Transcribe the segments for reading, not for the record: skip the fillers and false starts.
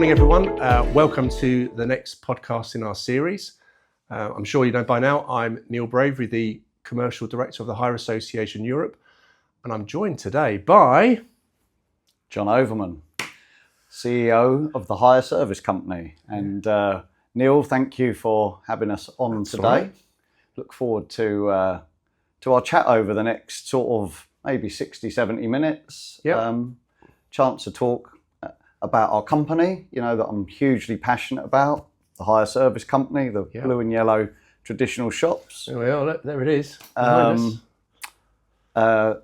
Morning, everyone. Welcome to the next podcast in our series. I'm sure you know by now, I'm Neil Bravery, the Commercial Director of the Hire Association Europe, and I'm joined today by John Overman, CEO of the Hire Service Company. And Neil, thank you for having us on That's today. right. Look forward to our chat over the next sort of maybe 60, 70 minutes. Yep. Chance to talk about our company, you know, that I'm hugely passionate about, the Hire Service Company, the blue and yellow traditional shops. There we are, there it is. Behind us.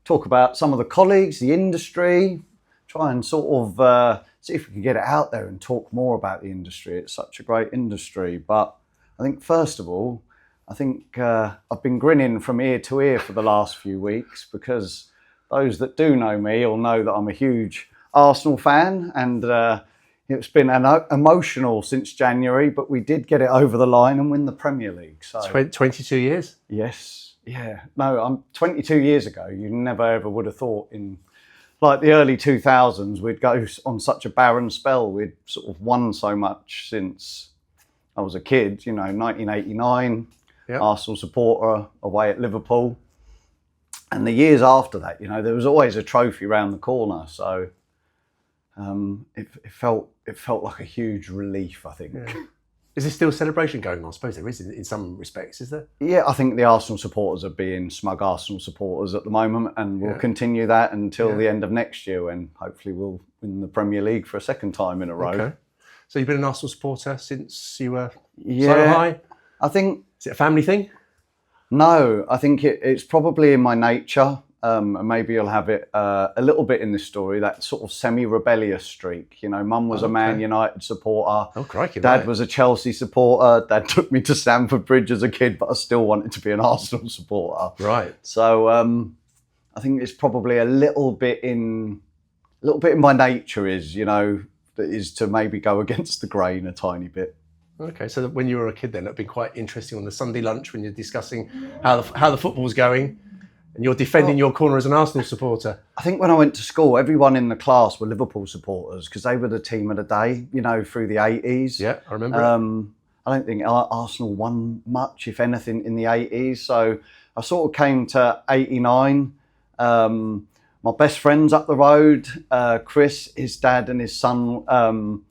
Talk about some of the colleagues, the industry, try and sort of see if we can get it out there and talk more about the industry. It's such a great industry. But I think, first of all, I've been grinning from ear to ear for the last few weeks, because those that do know me will know that I'm a huge Arsenal fan, and it's been emotional since January, but we did get it over the line and win the Premier League. So 22 years? Yes. Yeah. No, I'm 22 years ago. You never ever would have thought in like the early 2000s we'd go on such a barren spell. We'd sort of won so much since I was a kid, you know, 1989, Yep. Arsenal supporter away at Liverpool. And the years after that, you know, there was always a trophy around the corner. So it felt like a huge relief, I think. Yeah. Is there still a celebration going on? I suppose there is in some respects, is there? Yeah, I think the Arsenal supporters are being smug Arsenal supporters at the moment, and we'll continue that until the end of next year, when hopefully we'll win the Premier League for a second time in a row. Okay. So you've been an Arsenal supporter since you were Yeah, so high? I think... Is it a family thing? No, I think it's probably in my nature. And maybe you'll have it a little bit in this story, that sort of semi-rebellious streak. You know, Mum was a Man United supporter. Oh, crikey. Dad was a Chelsea supporter. Dad took me to Stamford Bridge as a kid, but I still wanted to be an Arsenal supporter. Right. So I think it's probably a little bit in my nature is to maybe go against the grain a tiny bit. Okay, so when you were a kid then, it'd been quite interesting on the Sunday lunch when you're discussing how the football's going, and you're defending your corner as an Arsenal supporter. I think when I went to school, everyone in the class were Liverpool supporters, because they were the team of the day, you know, through the 80s. Yeah, I remember I don't think Arsenal won much, if anything, in the 80s. So I sort of came to 89. My best friends up the road, Chris, his dad and his son,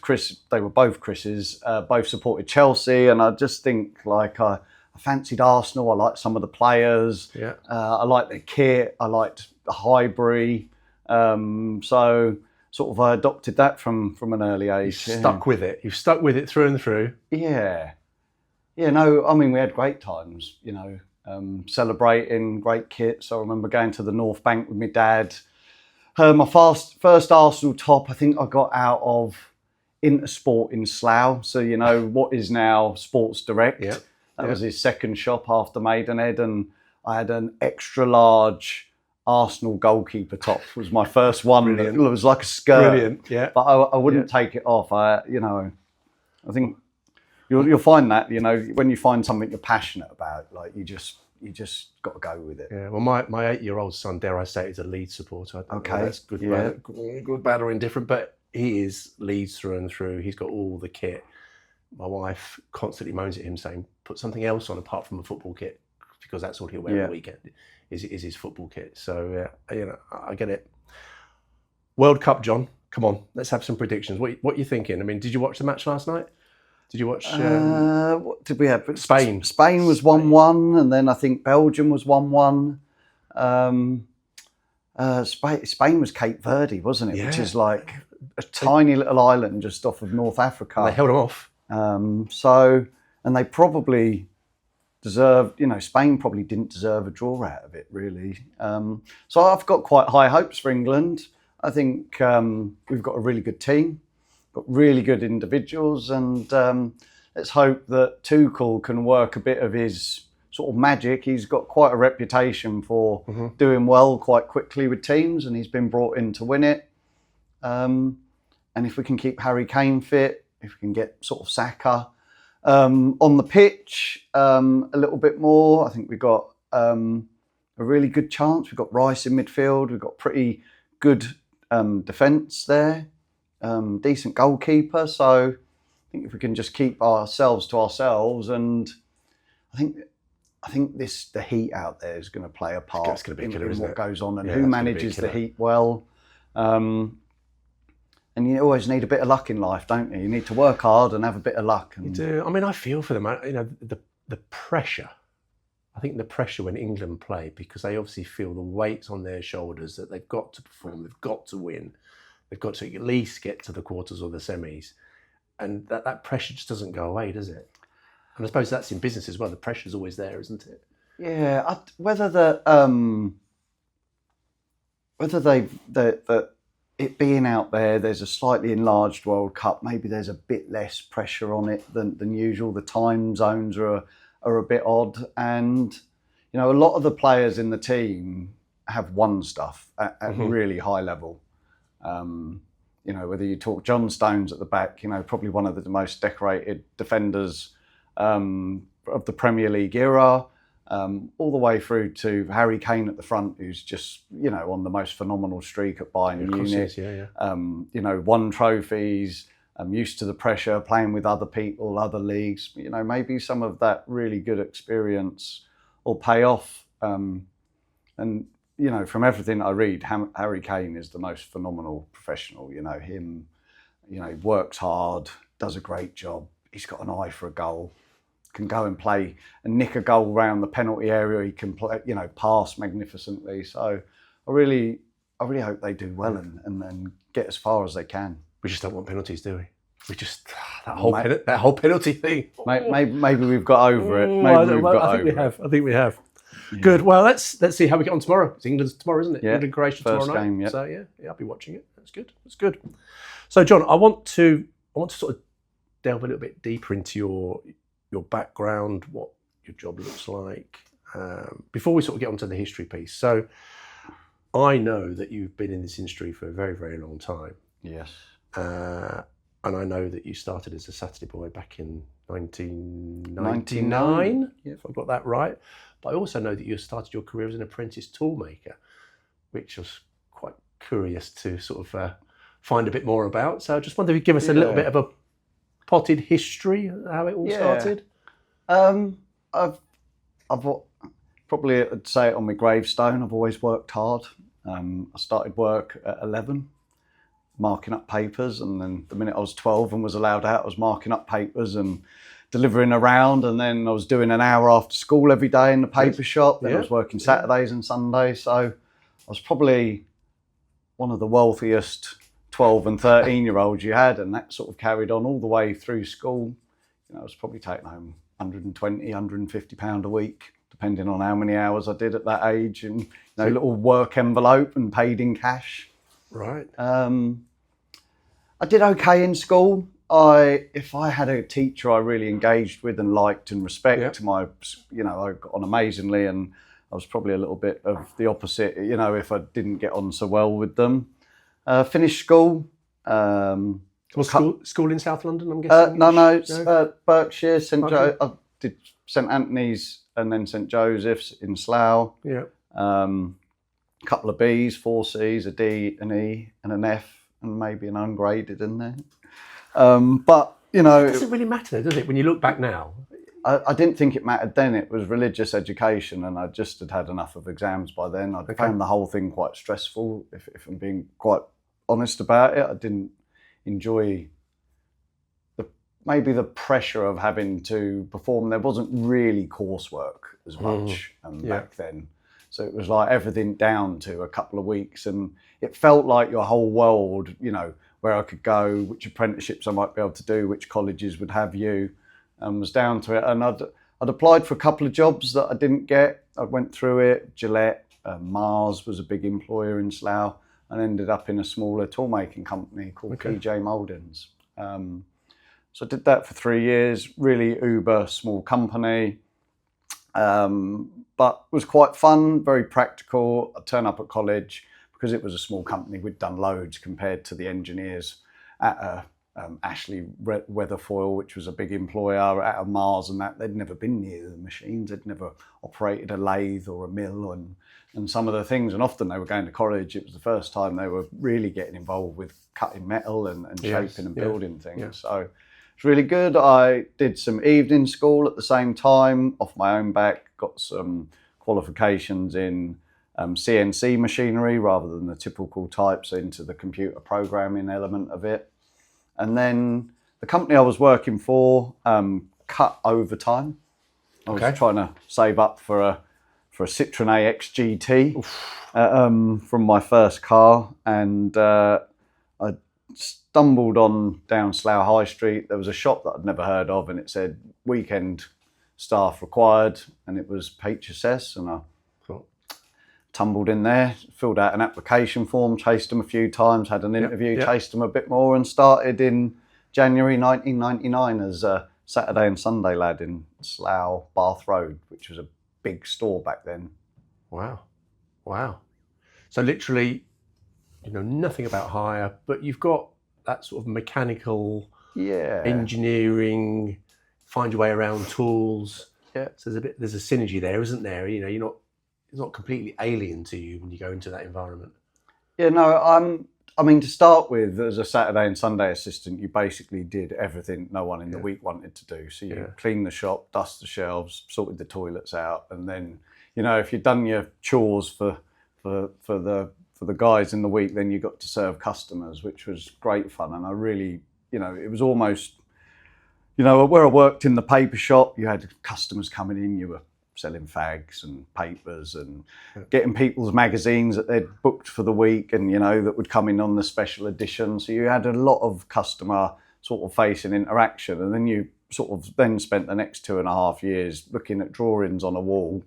Chris, they were both Chris's, both supported Chelsea. And I just think I fancied Arsenal. I liked some of the players. Yeah. I liked their kit. I liked the Highbury. So sort of I adopted that from an early age. Stuck with it. You've stuck with it through and through. Yeah. Yeah, no, I mean, we had great times, you know, celebrating great kits. I remember going to the North Bank with my dad. My first Arsenal top, I think I got out of Intersport in Slough. So, you know, what is now Sports Direct. Yeah. That was his second shop after Maidenhead, and I had an extra large Arsenal goalkeeper top. It was my first one. Brilliant. It was like a skirt. Brilliant, yeah. But I wouldn't take it off. I think you'll find that, you know, when you find something you're passionate about, like you just got to go with it. Yeah. Well, my 8-year-old son, dare I say, is a Leeds supporter. I don't know if that's good, good, bad, or indifferent, but he is Leeds through and through. He's got all the kit. My wife constantly moans at him, saying, "Put something else on apart from a football kit," because that's all he'll wear on the weekend. Is his football kit. So you know, I get it. World Cup, John. Come on, let's have some predictions. What are you thinking? I mean, did you watch the match last night? Did you watch? What did we have? Spain. Spain was 1-1, and then I think Belgium was 1-1. Spain was Cape Verde, wasn't it? Yeah. Which is like a tiny little island just off of North Africa. And they held them off. And they probably deserved, you know, Spain probably didn't deserve a draw out of it, really. So I've got quite high hopes for England. I think we've got a really good team, got really good individuals, and let's hope that Tuchel can work a bit of his sort of magic. He's got quite a reputation for doing well quite quickly with teams, and he's been brought in to win it. And if we can keep Harry Kane fit, if we can get sort of Saka on the pitch a little bit more, I think we've got a really good chance. We've got Rice in midfield. We've got pretty good defence there. decent goalkeeper. So I think if we can just keep ourselves to ourselves, and I think the heat out there is going to play a part It's going to be a killer, in what goes on, and Yeah, who it's gonna be a manages the killer. heat well. And you always need a bit of luck in life, don't you? You need to work hard and have a bit of luck. And You do. I mean, I feel for them. You know, the pressure. I think the pressure when England play, because they obviously feel the weight's on their shoulders that they've got to perform, they've got to win, they've got to at least get to the quarters or the semis, and that pressure just doesn't go away, does it? And I suppose that's in business as well. The pressure's always there, isn't it? yeah, whether it being out there's a slightly enlarged World Cup. Maybe there's a bit less pressure on it than usual. The time zones are a bit odd, and you know, a lot of the players in the team have won stuff at really high level. You know, whether you talk John Stones at the back, you know, probably one of the most decorated defenders of the Premier League era, all the way through to Harry Kane at the front, who's just, you know, on the most phenomenal streak at Bayern Munich. You know, won trophies, used to the pressure, playing with other people, other leagues. You know, maybe some of that really good experience will pay off. And, you know, from everything I read, Harry Kane is the most phenomenal professional. You know, him, you know, works hard, does a great job. He's got an eye for a goal, can go and play and nick a goal around the penalty area. He can play, you know, pass magnificently. So I really hope they do well and get as far as they can. We just don't want penalties, do we? We just that whole penalty thing. Maybe we've got over it. I think we have. Yeah. Good. Well, let's see how we get on tomorrow. It's England's tomorrow, isn't it? Yeah. England Croatia First tomorrow night. game, yeah. So yeah, I'll be watching it. That's good. So John, I want to sort of delve a little bit deeper into your background, what your job looks like, before we sort of get onto the history piece. So I know that you've been in this industry for a very, very long time. Yes. And I know that you started as a Saturday boy back in 1999, if I've got that right. But I also know that you started your career as an apprentice toolmaker, which I was quite curious to sort of find a bit more about. So I just wonder if you give us a little bit of a potted history of how it all started. I've probably, I'd say it on my gravestone, I've always worked hard. I started work at 11, marking up papers, and then the minute I was 12 and was allowed out, I was marking up papers and delivering around, and then I was doing an hour after school every day in the paper shop. Then I was working Saturdays and Sundays. So I was probably one of the wealthiest 12 and 13-year-olds you had, and that sort of carried on all the way through school. You know, I was probably taking home 120, 150 £150 a week, depending on how many hours I did at that age, and, you know, little work envelope and paid in cash. Right. I did okay in school. If I had a teacher I really engaged with and liked and respect, I got on amazingly, and I was probably a little bit of the opposite, you know, if I didn't get on so well with them. Finished school. School in South London, I'm guessing? No, Berkshire, I did St Anthony's and then St Joseph's in Slough. Yeah. A couple of B's, 4 C's, a D, an E and an F, and maybe an ungraded in there. But, you know... It doesn't really matter, does it, when you look back now? I didn't think it mattered then. It was religious education, and I just had enough of exams by then. I found the whole thing quite stressful, if I'm being quite honest about it. I didn't enjoy maybe the pressure of having to perform. There wasn't really coursework as much back then. So it was like everything down to a couple of weeks, and it felt like your whole world, you know, where I could go, which apprenticeships I might be able to do, which colleges would have you, was down to it. And I'd applied for a couple of jobs that I didn't get. I went through it. Gillette, Mars was a big employer in Slough, and ended up in a smaller tool making company called PJ Mouldings. So I did that for 3 years, really uber small company, but was quite fun, very practical. I'd turn up at college, because it was a small company, we'd done loads compared to the engineers at Ashley Weatherfoil, which was a big employer out of Mars, and that they'd never been near the machines. They'd never operated a lathe or a mill and some of the things. And often they were going to college. It was the first time they were really getting involved with cutting metal and shaping and building things. Yeah. So it's really good. I did some evening school at the same time off my own back, got some qualifications in CNC machinery rather than the typical types, into the computer programming element of it. And then the company I was working for cut overtime. I was trying to save up for a Citroen AX GT from my first car, and I stumbled on down Slough High Street. There was a shop that I'd never heard of, and it said weekend staff required, and it was HSS, and I tumbled in there, filled out an application form, chased them a few times, had an interview, chased them a bit more, and started in January 1999 as a Saturday and Sunday lad in Slough Bath Road, which was a big store back then. Wow. So literally, you know nothing about hire, but you've got that sort of mechanical engineering, find your way around tools. Yeah. So there's a synergy there, isn't there? You know, it's not completely alien to you when you go into that environment. Yeah, no, I mean, to start with, as a Saturday and Sunday assistant, you basically did everything no one in the week wanted to do. So you cleaned the shop, dust the shelves, sorted the toilets out, and then, you know, if you'd done your chores for the guys in the week, then you got to serve customers, which was great fun. And I really, you know, it was almost, you know, where I worked in the paper shop, you had customers coming in, you were selling fags and papers and getting people's magazines that they'd booked for the week, and, you know, that would come in on the special edition. So you had a lot of customer sort of facing interaction, and then you sort of then spent the next 2.5 years looking at drawings on a wall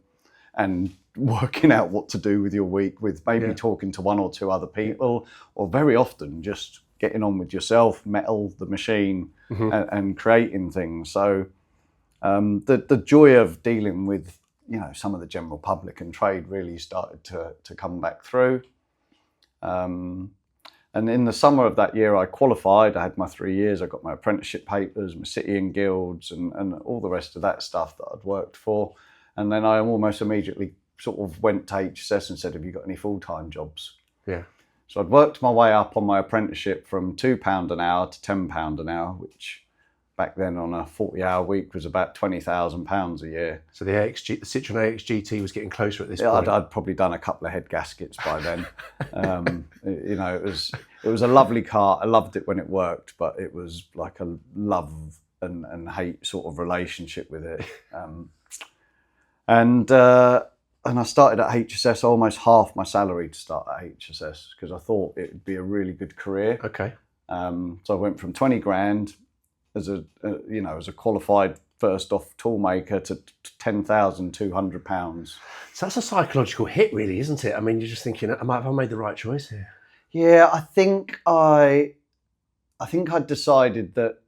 and working out what to do with your week, with maybe talking to one or two other people, or very often just getting on with yourself, metal, the machine, and creating things. So the joy of dealing with, you know, some of the general public and trade really started to come back through. And in the summer of that year, I qualified. I had my 3 years. I got my apprenticeship papers, my city and guilds, and all the rest of that stuff that I'd worked for. And then I almost immediately sort of went to HSS and said, have you got any full-time jobs? Yeah. So I'd worked my way up on my apprenticeship from £2 an hour to £10 an hour, which back then on a 40-hour week was about £20,000 a year. So the Citroen AX GT was getting closer at this point. I'd probably done a couple of head gaskets by then. You know, it was a lovely car. I loved it when it worked, but it was like a love and hate sort of relationship with it. And I started at HSS, almost half my salary to start at HSS, because I thought it would be a really good career. Okay. So I went from 20 grand as a qualified first off toolmaker to £10,200. So that's a psychological hit, really, isn't it? I mean, you're just thinking, have I made the right choice here? Yeah, I think I decided that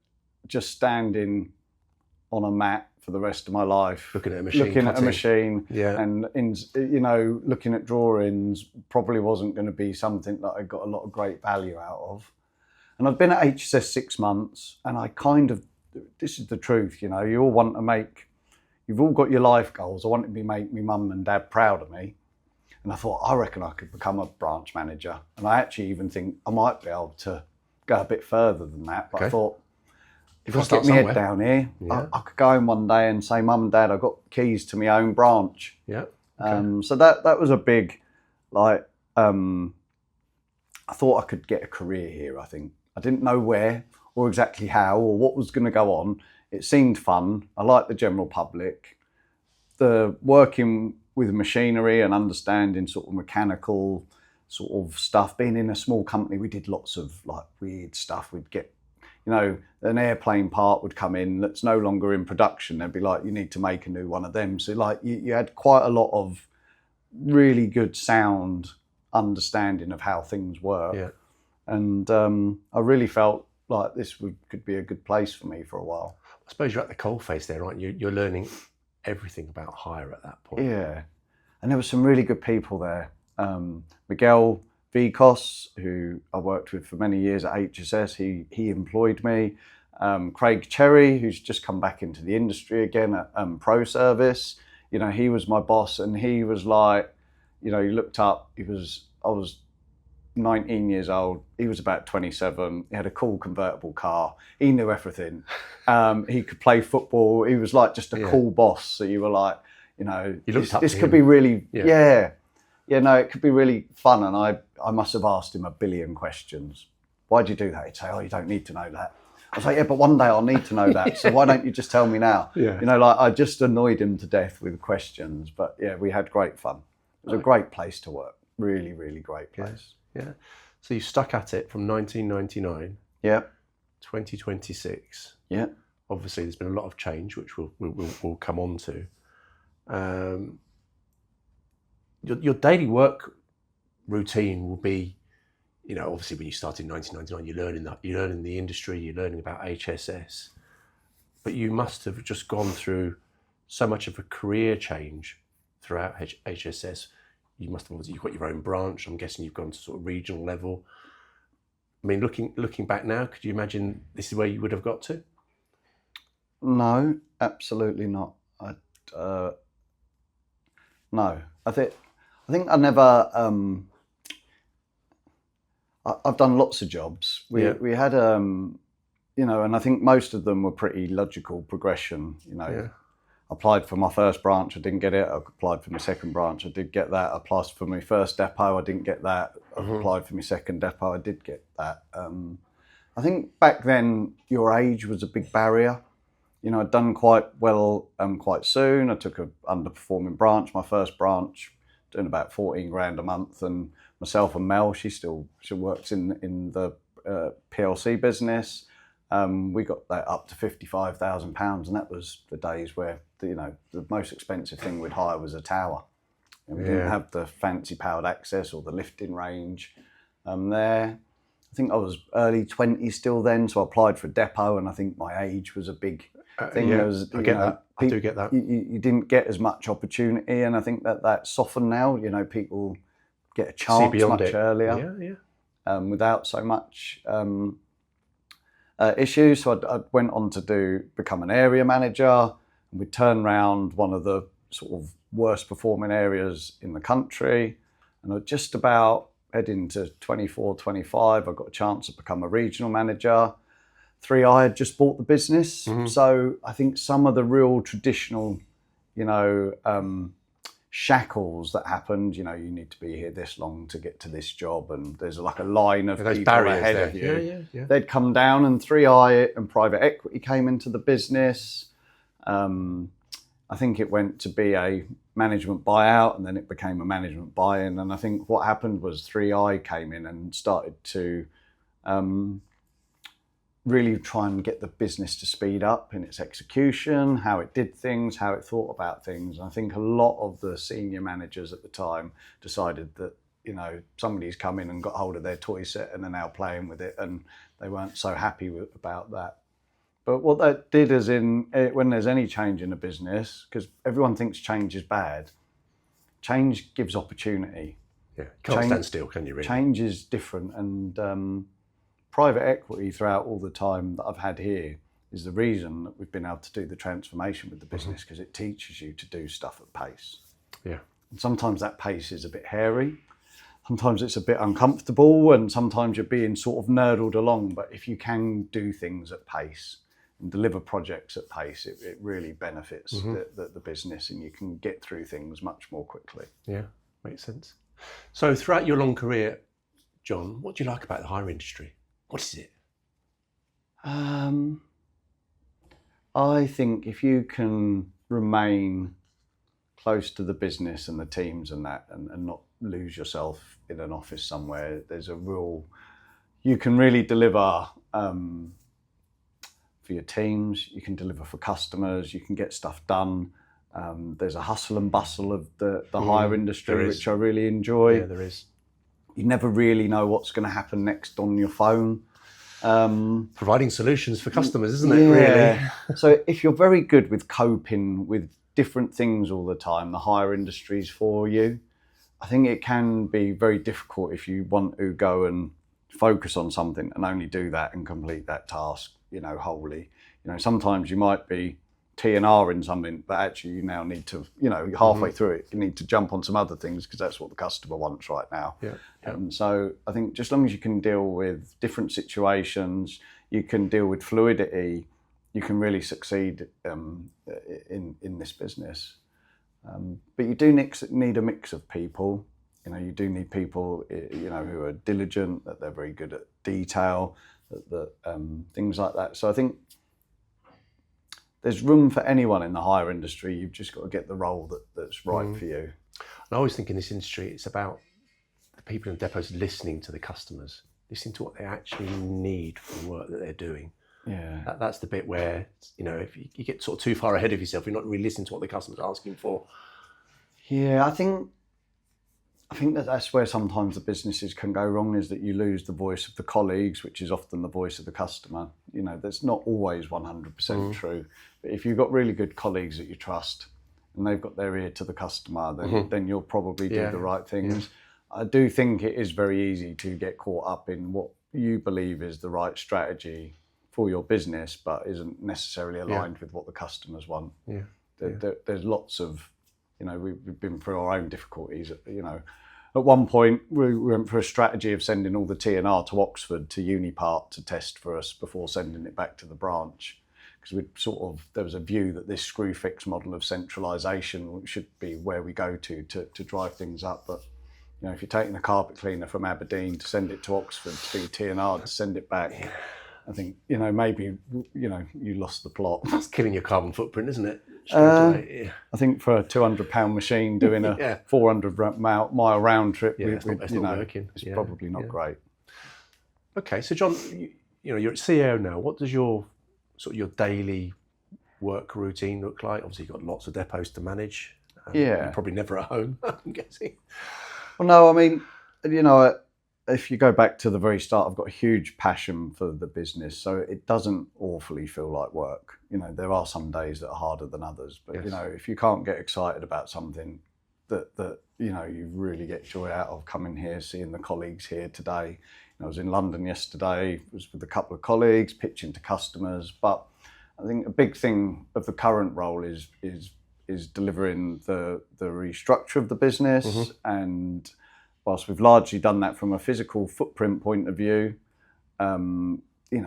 just standing on a mat for the rest of my life, looking at a machine, and looking at drawings probably wasn't going to be something that I got a lot of great value out of. And I've been at HSS 6 months, and this is the truth, you know, you all want to you've all got your life goals. I wanted to make my mum and dad proud of me. And I thought, I reckon I could become a branch manager. And I actually even think I might be able to go a bit further than that. But I thought, if I get my head down here, I could go home one day and say, Mum and Dad, I've got keys to my own branch. Yeah. So that was a big, I thought I could get a career here, I think. I didn't know where or exactly how or what was going to go on. It seemed fun. I liked the general public. The working with machinery and understanding sort of mechanical sort of stuff. Being in a small company, we did lots of like weird stuff. We'd get, you know, an airplane part would come in that's no longer in production. They'd be like, you need to make a new one of them. So like you had quite a lot of really good sound understanding of how things work. Yeah. And I really felt like this could be a good place for me for a while. I suppose you're at the coalface there, right? You're learning everything about hire at that point. Yeah. And there were some really good people there. Miguel Vicos, who I worked with for many years at HSS. He employed me. Craig Cherry, who's just come back into the industry again at Pro Service. You know, he was my boss, and he was like, you know, he looked up. I was 19 years old. He was about 27. He had a cool convertible car. He knew everything. He could play football. He was like just a cool boss. So you were like, you know, this could be really, no, it could be really fun. And I must have asked him a billion questions. Why'd you do that? He'd say, oh, you don't need to know that. I was like, yeah, but one day I'll need to know that. So why don't you just tell me now? You know, like I just annoyed him to death with questions. But yeah, we had great fun. It was a great place to work. Really, really great place. Yeah. So you stuck at it from 1999. Yeah. 2026. Yeah. Obviously, there's been a lot of change, which we'll come on to. Your daily work routine will be, you know, obviously when you start in 1999, you're learning the industry, you're learning about HSS, but you must have just gone through so much of a career change throughout HSS. You must have obviously, you've got your own branch. I'm guessing you've gone to sort of regional level. I mean, looking back now, could you imagine this is where you would have got to? No, absolutely not. No, I think I never. I've done lots of jobs. We had, you know, and I think most of them were pretty logical progression. You know, I applied for my first branch, I didn't get it. I applied for my second branch, I did get that. I applied for my first depot, I didn't get that. I applied for my second depot, I did get that. I think back then your age was a big barrier. You know, I'd done quite well quite soon. I took an underperforming branch, my first branch, doing about 14 grand a month, and myself and Mel, she works in the PLC business. We got that up to £55,000, and that was the days where the most expensive thing we'd hire was a tower. And we didn't have the fancy powered access or the lifting range there. I think I was early 20s still then, so I applied for a depot, and I think my age was a big thing. I get that. I do get that. You didn't get as much opportunity, and I think that softened now. You know, people get a chance much earlier without so much issues. So I went on to become an area manager, and we turned around one of the sort of worst performing areas in the country, and I just about heading to 24, 25, I got a chance to become a regional manager. 3i had just bought the business. So I think some of the real traditional, shackles that happened, you need to be here this long to get to this job, and there's like a line of people ahead of you. They'd come down, and 3i and private equity came into the business. I think it went to be a management buyout, and then it became a management buy-in. And I think what happened was 3i came in and started to really try and get the business to speed up in its execution, how it did things, how it thought about things. And I think a lot of the senior managers at the time decided that, somebody's come in and got hold of their toy set and are now playing with it, and they weren't so happy about that. But what that did is when there's any change in a business, because everyone thinks change is bad, change gives opportunity. Yeah, can't stand still, can you really? Change is different, and private equity throughout all the time that I've had here is the reason that we've been able to do the transformation with the business, because it teaches you to do stuff at pace. Yeah. And sometimes that pace is a bit hairy, sometimes it's a bit uncomfortable, and sometimes you're being sort of nerdled along. But if you can do things at pace and deliver projects at pace, it really benefits the business, and you can get through things much more quickly. Yeah, makes sense. So throughout your long career, John, what do you like about the hire industry? What is it? I think if you can remain close to the business and the teams and that, and not lose yourself in an office somewhere, you can really deliver for your teams, you can deliver for customers, you can get stuff done. There's a hustle and bustle of the hire industry, which I really enjoy. Yeah, there is. You never really know what's going to happen next on your phone. Providing solutions for customers, isn't it, really? So if you're very good with coping with different things all the time, the hire industry's for you. I think it can be very difficult if you want to go and focus on something and only do that and complete that task, wholly. Sometimes you might be T&R in something, but actually you now need to, halfway through it, you need to jump on some other things because that's what the customer wants right now. Yeah. And so I think just as long as you can deal with different situations, you can deal with fluidity, you can really succeed in this business. But you do need a mix of people. You do need people, who are diligent, that they're very good at detail, that things like that. So I think there's room for anyone in the hire industry. You've just got to get the role that's right for you. And I always think in this industry, it's about the people in depots listening to the customers, listening to what they actually need for the work that they're doing. Yeah. That's the bit where, if you get sort of too far ahead of yourself, you're not really listening to what the customer's asking for. Yeah, I think that's where sometimes the businesses can go wrong, is that you lose the voice of the colleagues, which is often the voice of the customer. That's not always 100% true. But if you've got really good colleagues that you trust and they've got their ear to the customer, then you'll probably do the right things. Yeah. I do think it is very easy to get caught up in what you believe is the right strategy for your business, but isn't necessarily aligned with what the customers want. Yeah. There's lots of, we've been through our own difficulties. At one point we went for a strategy of sending all the T&R to Oxford to Unipart to test for us before sending it back to the branch, because there was a view that this screw fix model of centralisation should be where we go to drive things up. But if you're taking a carpet cleaner from Aberdeen to send it to Oxford to be T&R to send it back, I think, maybe, you lost the plot. That's killing your carbon footprint, isn't it? I think for a £200 machine doing a 400 mile round trip, it's not working. It's probably not great. Okay, so John, you're at CEO now. What does your your daily work routine look like? Obviously, you've got lots of depots to manage. You're probably never at home, I'm guessing. Well, no, I mean, if you go back to the very start, I've got a huge passion for the business, so it doesn't awfully feel like work. There are some days that are harder than others, but if you can't get excited about something that you really get joy out of, coming here, seeing the colleagues here today. I was in London yesterday, was with a couple of colleagues, pitching to customers. But I think a big thing of the current role is delivering the restructure of the business, and whilst we've largely done that from a physical footprint point of view,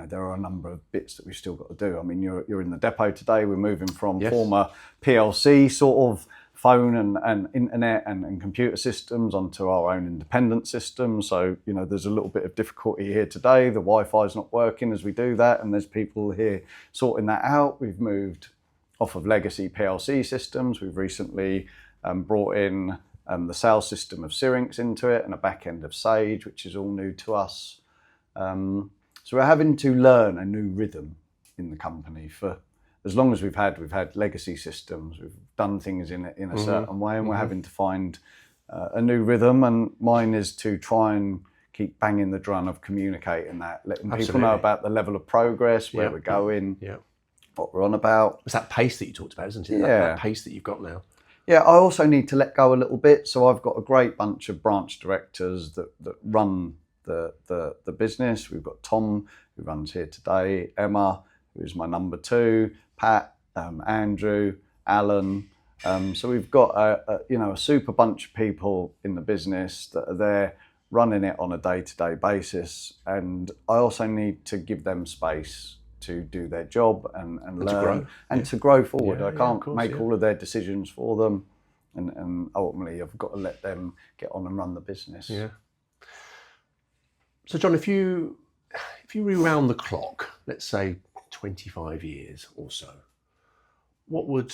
there are a number of bits that we've still got to do. I mean, you're in the depot today. We're moving from former PLC sort of phone and internet and computer systems onto our own independent systems. So, there's a little bit of difficulty here today. The Wi-Fi's not working as we do that, and there's people here sorting that out. We've moved off of legacy PLC systems. We've recently brought in the sales system of Syrinx into it and a back end of Sage, which is all new to us. So we're having to learn a new rhythm in the company. For as long as we've had legacy systems, we've done things in a certain way, and we're having to find a new rhythm. And mine is to try and keep banging the drum of communicating that, letting people know about the level of progress, where we're going, what we're on about. It's that pace that you talked about, isn't it? Yeah. That pace that you've got now. Yeah, I also need to let go a little bit. So I've got a great bunch of branch directors that run the business. We've got Tom, who runs here today, Emma, who's my number 2, Pat, Andrew, Alan. So we've got a super bunch of people in the business that are there running it on a day-to-day basis. And I also need to give them space to do their job and learn to grow forward. I can't make all of their decisions for them, and ultimately I've got to let them get on and run the business. Yeah. So John, if you rewound the clock, let's say 25 years or so, what would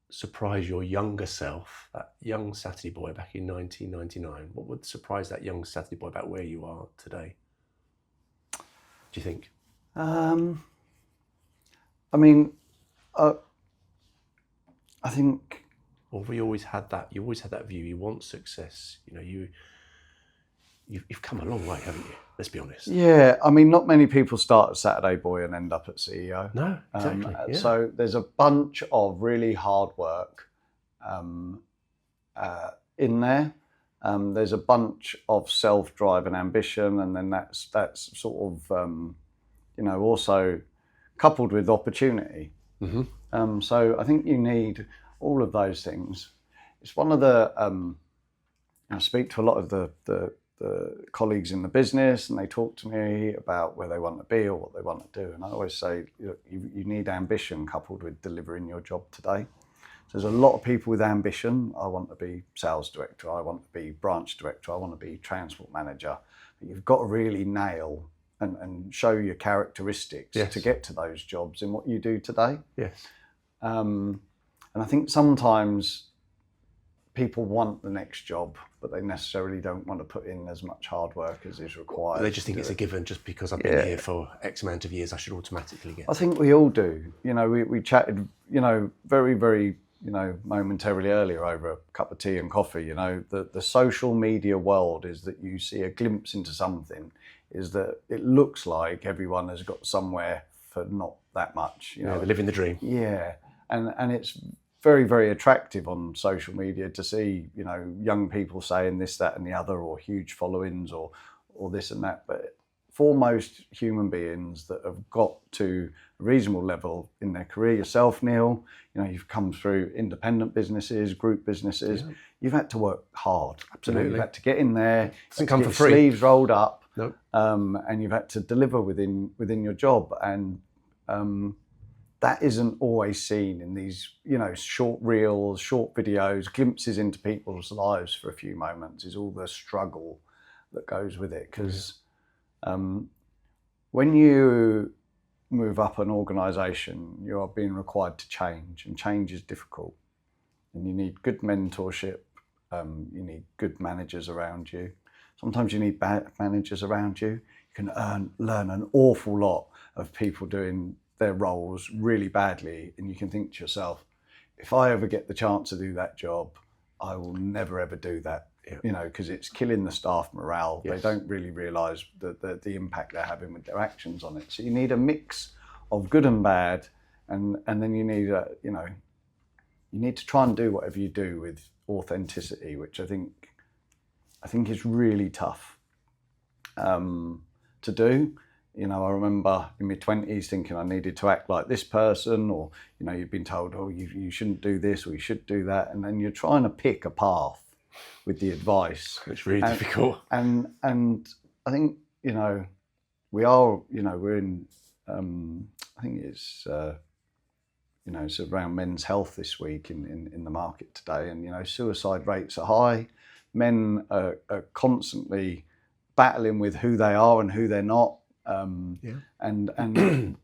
surprise your younger self, that young Saturday boy back in 1999? What would surprise that young Saturday boy about where you are today, do you think? I mean, I think. Or have you always had that? You always had that view. You want success. You've come a long way, haven't you? Let's be honest. Yeah, I mean, not many people start as Saturday boy and end up at CEO. No, exactly. So there's a bunch of really hard work in there. There's a bunch of self-drive and ambition, and then that's sort of also coupled with opportunity. So I think you need all of those things. It's one of the I speak to a lot of the colleagues in the business, and they talk to me about where they want to be or what they want to do. And I always say, you need ambition coupled with delivering your job today. So there's a lot of people with ambition. I want to be sales director. I want to be branch director. I want to be transport manager. But you've got to really nail and show your characteristics to get to those jobs in what you do today. Yes. And I think sometimes people want the next job, but they necessarily don't want to put in as much hard work as is required. They just think it's a given. Just because I've been here for X amount of years, I should automatically get. I think we all do. We chatted, very, very, momentarily earlier over a cup of tea and coffee. The social media world is that you see a glimpse into something, is that it looks like everyone has got somewhere for not that much. They're living the dream. Yeah, and it's very, very attractive on social media to see, young people saying this, that and the other, or huge followings or this and that. But for most human beings that have got to a reasonable level in their career, yourself, Neil, you've come through independent businesses, group businesses, you've had to work hard. Absolutely. You've had to get in there, it doesn't come for free. Sleeves rolled up, nope. And you've had to deliver within your job. And that isn't always seen in these, short reels, short videos, glimpses into people's lives for a few moments, is all the struggle that goes with it. Because when you move up an organisation, you are being required to change, and change is difficult. And you need good mentorship, you need good managers around you. Sometimes you need bad managers around you. You can learn an awful lot of people doing their roles really badly, and you can think to yourself, if I ever get the chance to do that job, I will never ever do that. Because it's killing the staff morale. Yes. They don't really realise the impact they're having with their actions on it. So you need a mix of good and bad, and then you need you need to try and do whatever you do with authenticity, which I think is really tough to do. I remember in my 20s thinking I needed to act like this person, or you've been told, oh, you shouldn't do this or you should do that, and then you're trying to pick a path with the advice. It's really difficult. And I think we are we're in I think it's it's around men's health this week in the market today, and suicide rates are high. Men are constantly battling with who they are and who they're not. And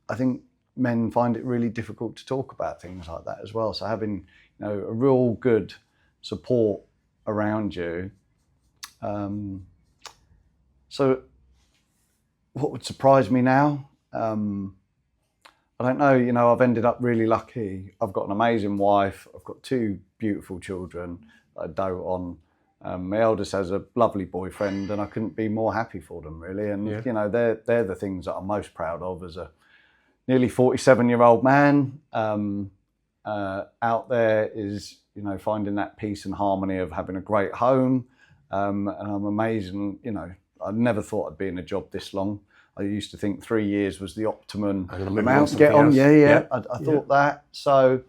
I think men find it really difficult to talk about things like that as well. So having a real good support around you. So what would surprise me now? I don't know. I've ended up really lucky. I've got an amazing wife. I've got 2 beautiful children that I dote on. My eldest has a lovely boyfriend, and I couldn't be more happy for them, really. And they're the things that I'm most proud of as a nearly 47-year-old man. Out there is finding that peace and harmony of having a great home, and I'm amazing. I never thought I'd be in a job this long. I used to think 3 years was the optimum amount to get on. I thought that. So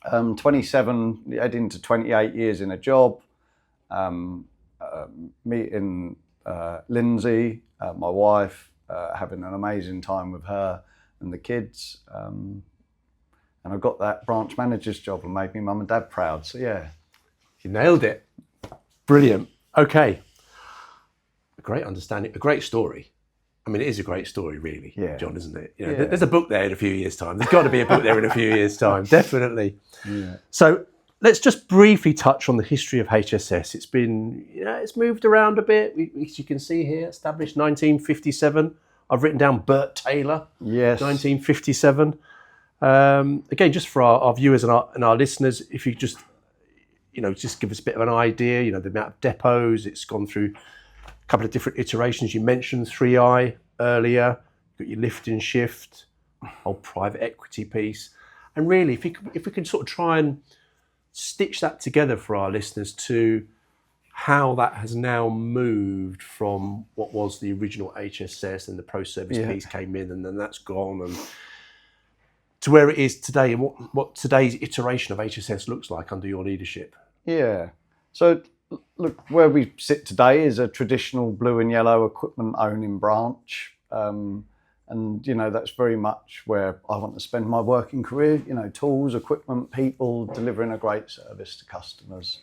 27, heading to 28 years in a job. Meeting Lindsay, my wife, having an amazing time with her and the kids, and I got that branch manager's job and made me mum and dad proud. So you nailed it. Brilliant. Okay, a great understanding, a great story. I mean, it is a great story, really, John, isn't it? There's a book there in a few years' time. There's got to be a book there in a few years' time, definitely. So let's just briefly touch on the history of HSS. It's been, it's moved around a bit. As you can see here, established 1957. I've written down Bert Taylor, 1957. Again, just for our viewers and our listeners, if you just give us a bit of an idea, the amount of depots, it's gone through a couple of different iterations. You mentioned 3i earlier, you've got your lift and shift, whole private equity piece. And really, if we can sort of try and stitch that together for our listeners to how that has now moved from what was the original HSS and the pro service piece came in, and then that's gone, and to where it is today, and what today's iteration of HSS looks like under your leadership. Yeah. So look, where we sit today is a traditional blue and yellow equipment owning branch. And, you know, that's very much where I want to spend my working career, you know, tools, equipment, people, delivering a great service to customers.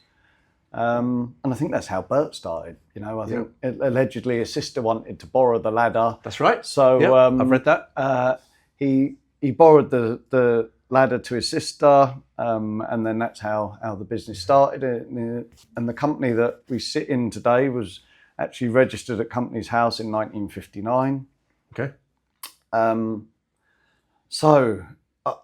And I think that's how Bert started. You know, I think allegedly his sister wanted to borrow the ladder. That's right. So I've read that. He borrowed the ladder to his sister, and then that's how the business started. And the company that we sit in today was actually registered at Companies House in 1959. Okay. So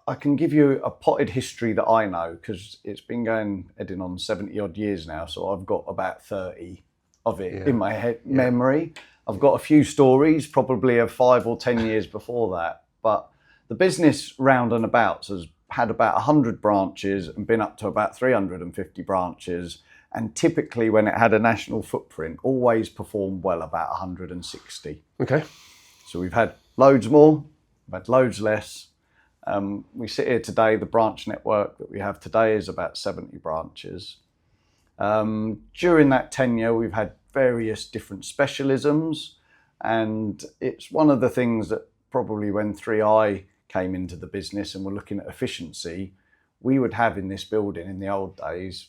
I can give you a potted history that I know, because it's been heading on 70 odd years now. So I've got about 30 of it in my head memory. I've got a few stories, probably of 5 or 10 years before that. But the business round and about has had about 100 branches and been up to about 350 branches. And typically when it had a national footprint, always performed well, about 160. Okay. So we've had loads more, we've had loads less. We sit here today, the branch network that we have today is about 70 branches. During that tenure, we've had various different specialisms, and it's one of the things that probably when 3i came into the business and we're looking at efficiency, we would have in this building in the old days,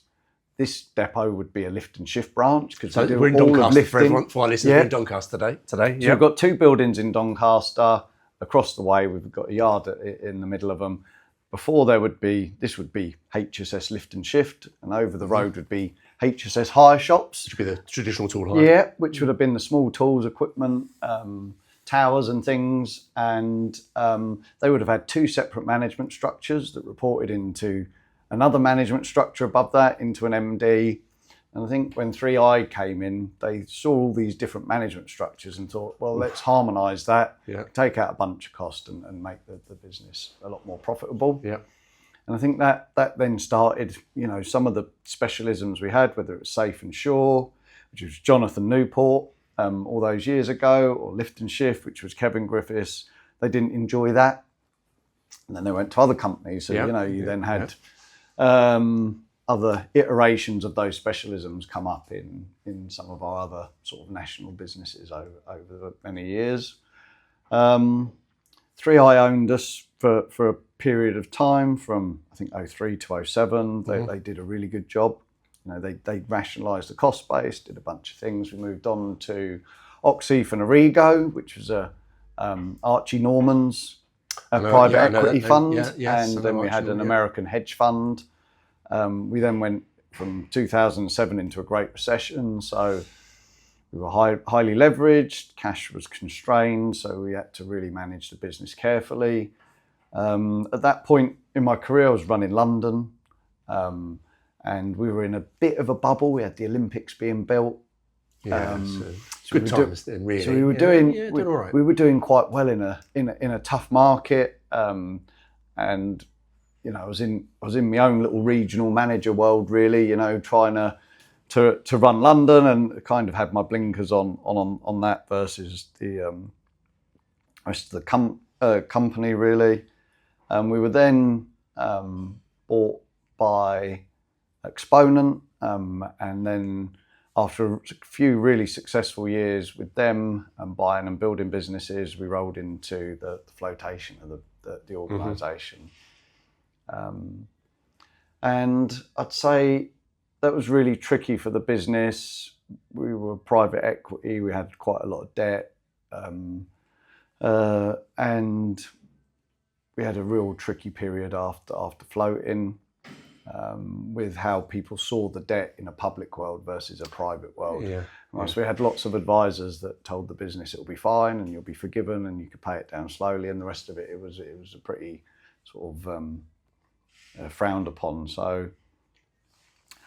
this depot would be a lift and shift branch, because so we're in Doncaster for everyone. For our listeners, we're in Doncaster today. So we've got 2 buildings in Doncaster. Across the way, we've got a yard in the middle of them. Before this would be HSS lift and shift, and over the road would be HSS hire shops. Which would be the traditional tool hire. Yeah, which would have been the small tools, equipment, towers and things. And they would have had 2 separate management structures that reported into another management structure above that, into an MD. And I think when 3i came in, they saw all these different management structures and thought, well, let's harmonise that, take out a bunch of cost and make the business a lot more profitable. Yeah. And I think that then started, you know, some of the specialisms we had, whether it was Safe and Sure, which was Jonathan Newport all those years ago, or Lift and Shift, which was Kevin Griffiths. They didn't enjoy that. And then they went to other companies. So, you know, you then had other iterations of those specialisms come up in some of our other sort of national businesses over many years. 3i owned us for a period of time from, I think, 03 to 07. They did a really good job. You know, they rationalised the cost base, did a bunch of things. We moved on to Oxeaf and Origo, which was Archie Norman's private equity fund. And then we had an American hedge fund. We then went from 2007 into a Great Recession, so we were highly leveraged, cash was constrained, so we had to really manage the business carefully. At that point in my career, I was running London, and we were in a bit of a bubble. We had the Olympics being built. Good times then, really. So we were doing all right. We were doing quite well in a tough market, and you know, I was in my own little regional manager world, really, you know, trying to run London, and kind of had my blinkers on that versus the rest of the company, really. We were then bought by Exponent, and then after a few really successful years with them and buying and building businesses, we rolled into the flotation of the organisation. And I'd say that was really tricky for the business. We were private equity, we had quite a lot of debt, and we had a real tricky period after floating, with how people saw the debt in a public world versus a private world. So we had lots of advisors that told the business it'll be fine and you'll be forgiven and you could pay it down slowly, and the rest of it was a pretty sort of frowned upon. So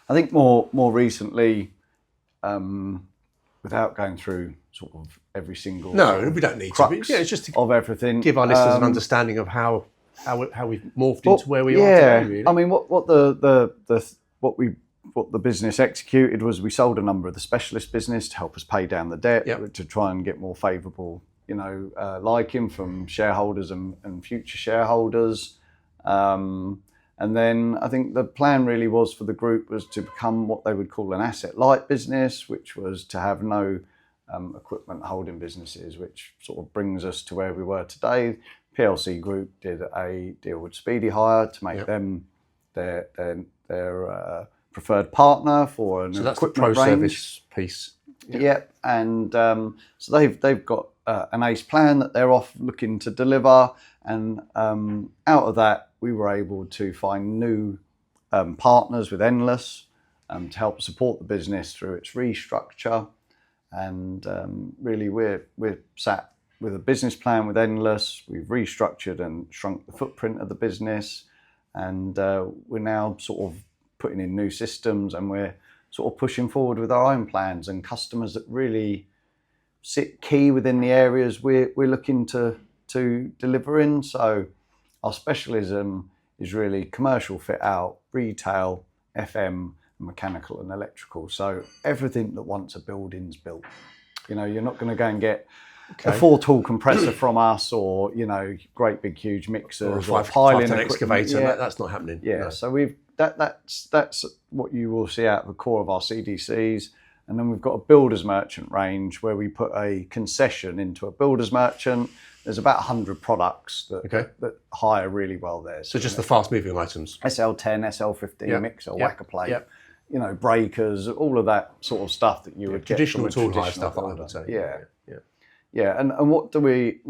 I think more recently, without going through sort of every single we don't need to. It's just to of everything, give our listeners an understanding of how we've morphed into where we are today. Really. I mean, what what the business executed was we sold a number of the specialist business to help us pay down the debt, to try and get more favourable, liking from shareholders and future shareholders. And then I think the plan really was for the group was to become what they would call an asset light business, which was to have no equipment holding businesses, which sort of brings us to where we were today. PLC Group did a deal with Speedy Hire to make them their preferred partner for an that's the equipment pro range. service piece. Yep, and so they've got an ACE plan that they're off looking to deliver, and out of that we were able to find new partners with Endless to help support the business through its restructure. And really we're sat with a business plan with Endless. We've restructured and shrunk the footprint of the business, and we're now sort of putting in new systems, and we're sort of pushing forward with our own plans and customers that really sit key within the areas we're looking to deliver in. So our specialism is really commercial fit out, retail, FM, mechanical and electrical. So everything that wants a building's built. You're not going to go and get a 4-tool compressor from us, or great big huge mixers or piling excavator. That's not happening. Yeah, no. So that's what you will see out of the core of our CDCs. And then we've got a builder's merchant range where we put a concession into a builder's merchant. There's about 100 products that hire really well there. So just the fast moving items. SL10, SL15, mixer, whacker plate, breakers, all of that sort of stuff that you would get. Traditional tool hire stuff, I would say. Yeah. And what do we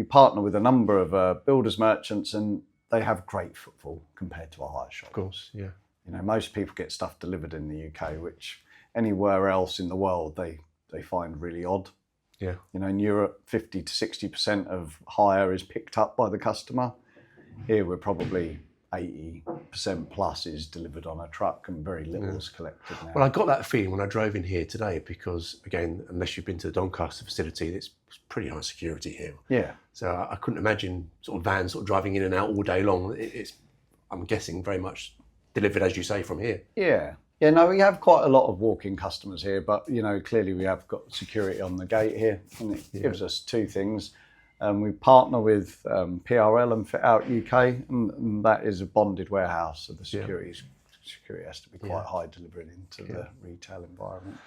partner with a number of builders merchants, and they have great footfall compared to a hire shop. Of course, yeah. Most people get stuff delivered in the UK, which anywhere else in the world they find really odd. Yeah. In Europe, 50 to 60% of hire is picked up by the customer. Here we're probably 80% plus is delivered on a truck, and very little is collected now. Well, I got that feeling when I drove in here today, because again, unless you've been to the Doncaster facility, it's pretty high security here. Yeah. So I couldn't imagine sort of vans sort of driving in and out all day long. It's I'm guessing very much delivered, as you say, from here. Yeah. Yeah, no, we have quite a lot of walk-in customers here, but clearly we have got security on the gate here, and it gives us two things. We partner with PRL and Fit Out UK, and that is a bonded warehouse, so the security has to be quite high delivering into the retail environment.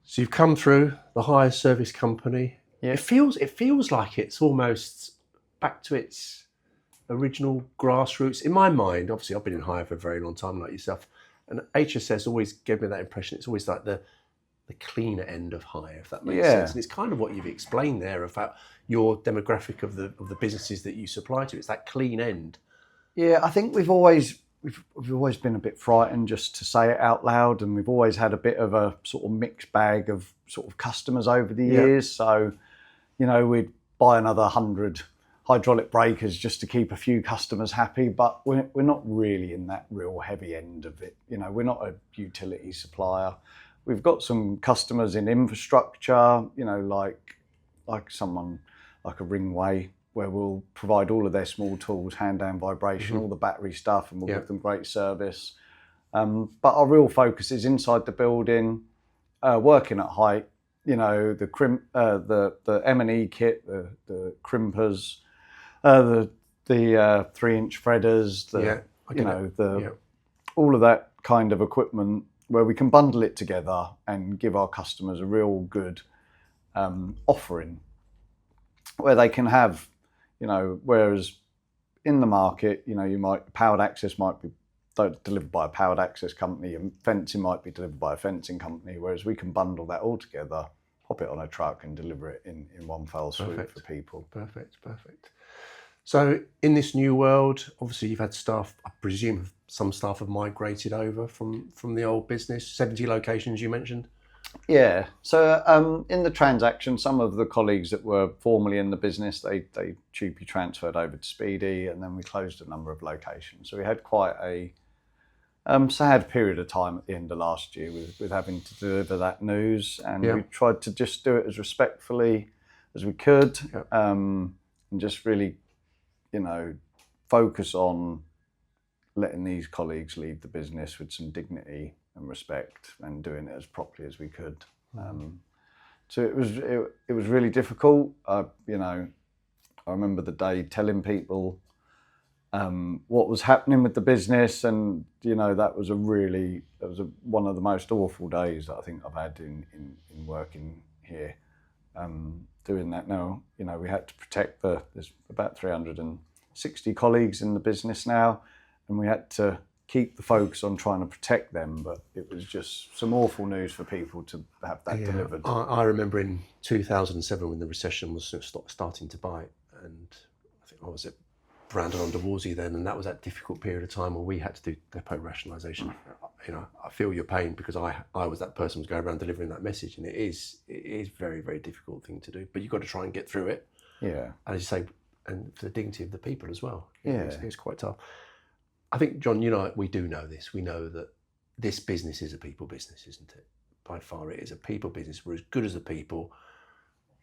So you've come through the hire service company. Yeah. It feels like it's almost back to its original grassroots. In my mind, obviously I've been in hire for a very long time, like yourself, and HSS always gave me that impression. It's always like the cleaner end of hire, if that makes sense. And it's kind of what you've explained there about your demographic of the businesses that you supply to. It's that clean end. Yeah, I think we've always been a bit frightened just to say it out loud, and we've always had a bit of a sort of mixed bag of sort of customers over the years. So, we'd buy another 100 hydraulic breakers just to keep a few customers happy, but we're not really in that real heavy end of it. We're not a utility supplier. We've got some customers in infrastructure, like someone like a Ringway, where we'll provide all of their small tools, hand down vibration, all the battery stuff, and we'll give them great service. But our real focus is inside the building, working at height. The M&E kit, the crimpers, the 3-inch threaders, all of that kind of equipment, where we can bundle it together and give our customers a real good offering, where they can have, whereas in the market, powered access might be delivered by a powered access company, and fencing might be delivered by a fencing company, whereas we can bundle that all together, pop it on a truck and deliver it in one fell swoop for people. Perfect. So in this new world, obviously you've had staff, I presume some staff have migrated over from the old business, 70 locations you mentioned? Yeah, so in the transaction, some of the colleagues that were formerly in the business, they cheaply transferred over to Speedy, and then we closed a number of locations. So we had quite a sad period of time at the end of last year with having to deliver that news, and we tried to just do it as respectfully as we could, and just really, focus on letting these colleagues leave the business with some dignity and respect and doing it as properly as we could. So it was really difficult. I remember the day telling people what was happening with the business, and that was one of the most awful days that I think I've had in working here. Doing that now, we had to protect there's about 360 colleagues in the business now, and we had to keep the focus on trying to protect them, but it was just some awful news for people to have that delivered. I remember in 2007 when the recession was starting to bite, and I think I was at Brandon under Wolsey then, and that was that difficult period of time where we had to do depot rationalisation. I feel your pain because I was that person who was going around delivering that message, and it is very, very difficult thing to do, but you've got to try and get through it. Yeah. And as you say, and for the dignity of the people as well. Yeah. It's quite tough. I think, John, we do know this. We know that this business is a people business, isn't it? By far it is a people business. We're as good as the people.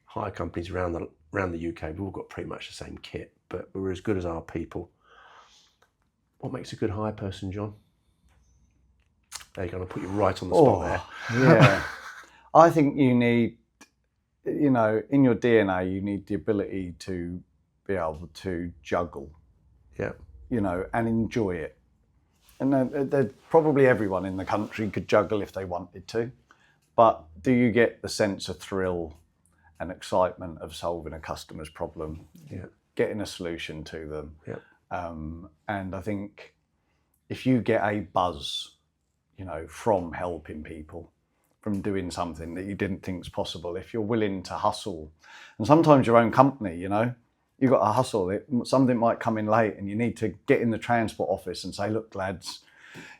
Hire companies around the UK, we've all got pretty much the same kit, but we're as good as our people. What makes a good hire person, John? They're going to put you right on the spot there. Yeah. I think you need, in your DNA, you need the ability to be able to juggle. Yeah. And enjoy it. And probably everyone in the country could juggle if they wanted to. But do you get the sense of thrill and excitement of solving a customer's problem, getting a solution to them? Yeah. And I think if you get a buzz, from helping people, from doing something that you didn't think was possible, if you're willing to hustle, and sometimes your own company, you've got to hustle. Something might come in late and you need to get in the transport office and say, look, lads,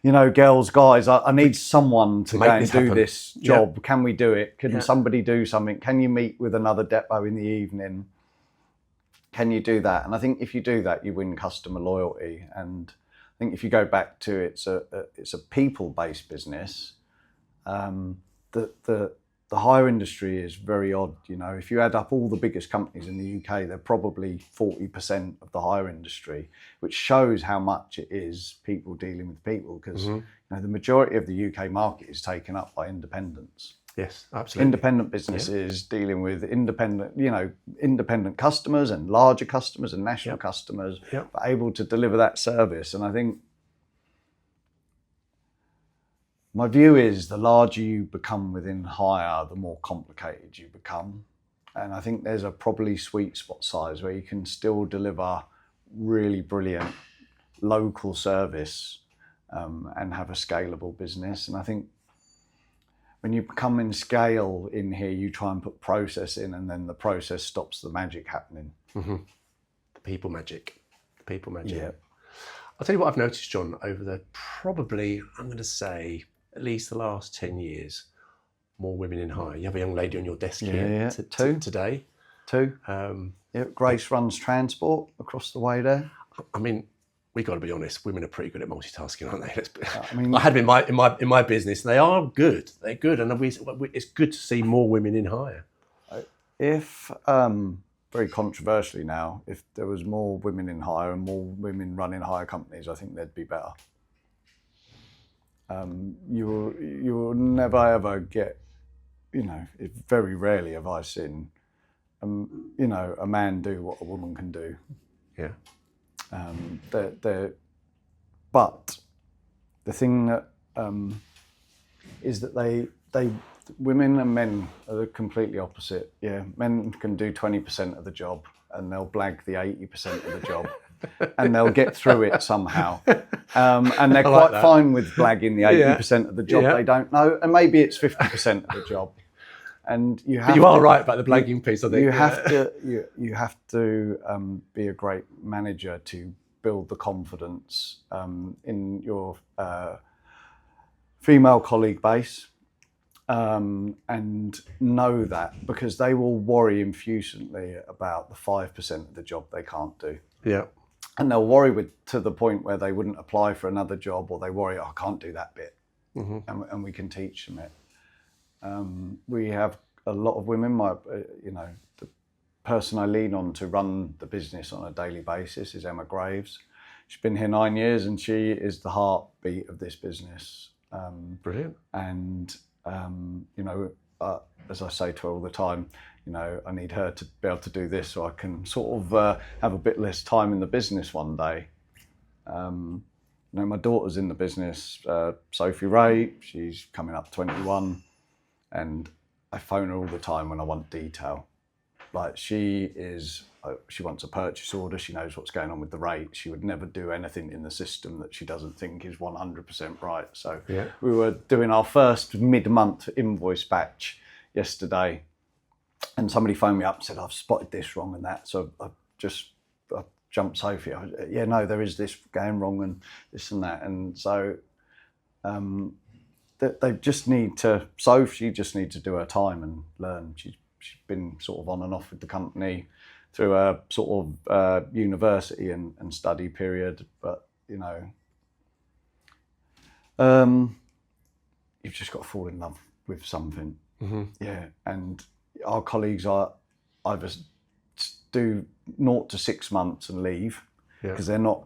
girls, guys, I need someone to go and do this job. Yep. Can we do it? Can somebody do something? Can you meet with another depot in the evening? Can you do that? And I think if you do that, you win customer loyalty. And I think if you go back to it's a people-based business, the hire industry is very odd. If you add up all the biggest companies in the UK, they're probably 40% of the hire industry, which shows how much it is people dealing with people, because the majority of the UK market is taken up by independents. Yes, absolutely. Independent businesses dealing with independent customers and larger customers and national customers, but able to deliver that service. And I think my view is the larger you become within hire, the more complicated you become. And I think there's a probably sweet spot size where you can still deliver really brilliant local service and have a scalable business. And I think when you become in scale in here, you try and put process in, and then the process stops the magic happening. Mm-hmm. The people magic. Yeah. I'll tell you what I've noticed, John, over probably, I'm going to say, at least the last 10 years, more women in hire. You have a young lady on your desk here today. Two. Grace runs transport across the way there. I mean, we got to be honest. Women are pretty good at multitasking, aren't they? I had them in my business. They are good. They're good, and it's good to see more women in hire. If very controversially now, if there was more women in hire and more women running hire companies, I think they'd be better. You will never ever get, very rarely have I seen, a man do what a woman can do. Yeah. But the thing that is that women and men are completely opposite. Yeah, men can do 20% of the job and they'll blag the 80% of the job. And they'll get through it somehow. And they're quite fine with blagging the 80% of the job they don't know. And maybe it's 50% of the job. And you are right about the blagging piece, I think. You have to be a great manager to build the confidence in your female colleague base. And know that, because they will worry efusively about the 5% of the job they can't do. Yeah. And they'll worry to the point where they wouldn't apply for another job, or they worry, I can't do that bit. Mm-hmm. And we can teach them it. We have a lot of women. The person I lean on to run the business on a daily basis is Emma Graves. She's been here 9 years and she is the heartbeat of this business. Brilliant. And you know, as I say to her all the time, you know, I need her to be able to do this so I can sort of have a bit less time in the business one day. You know, my daughter's in the business, Sophie Ray, she's coming up 21, and I phone her all the time when I want detail. Like she wants a purchase order, she knows what's going on with the rate. She would never do anything in the system that she doesn't think is 100% right. So we were doing our first mid-month invoice batch yesterday, and somebody phoned me up and said, I've spotted this wrong and that. So I jumped Sophie. Yeah, no, there is this going wrong and this and that. And so they just need to, Sophie just needs to do her time and learn. She's been sort of on and off with the company through a sort of university and study period. But, you know, you've just got to fall in love with something. Mm-hmm. Yeah, and our colleagues are either do 0 to 6 months and leave because they don't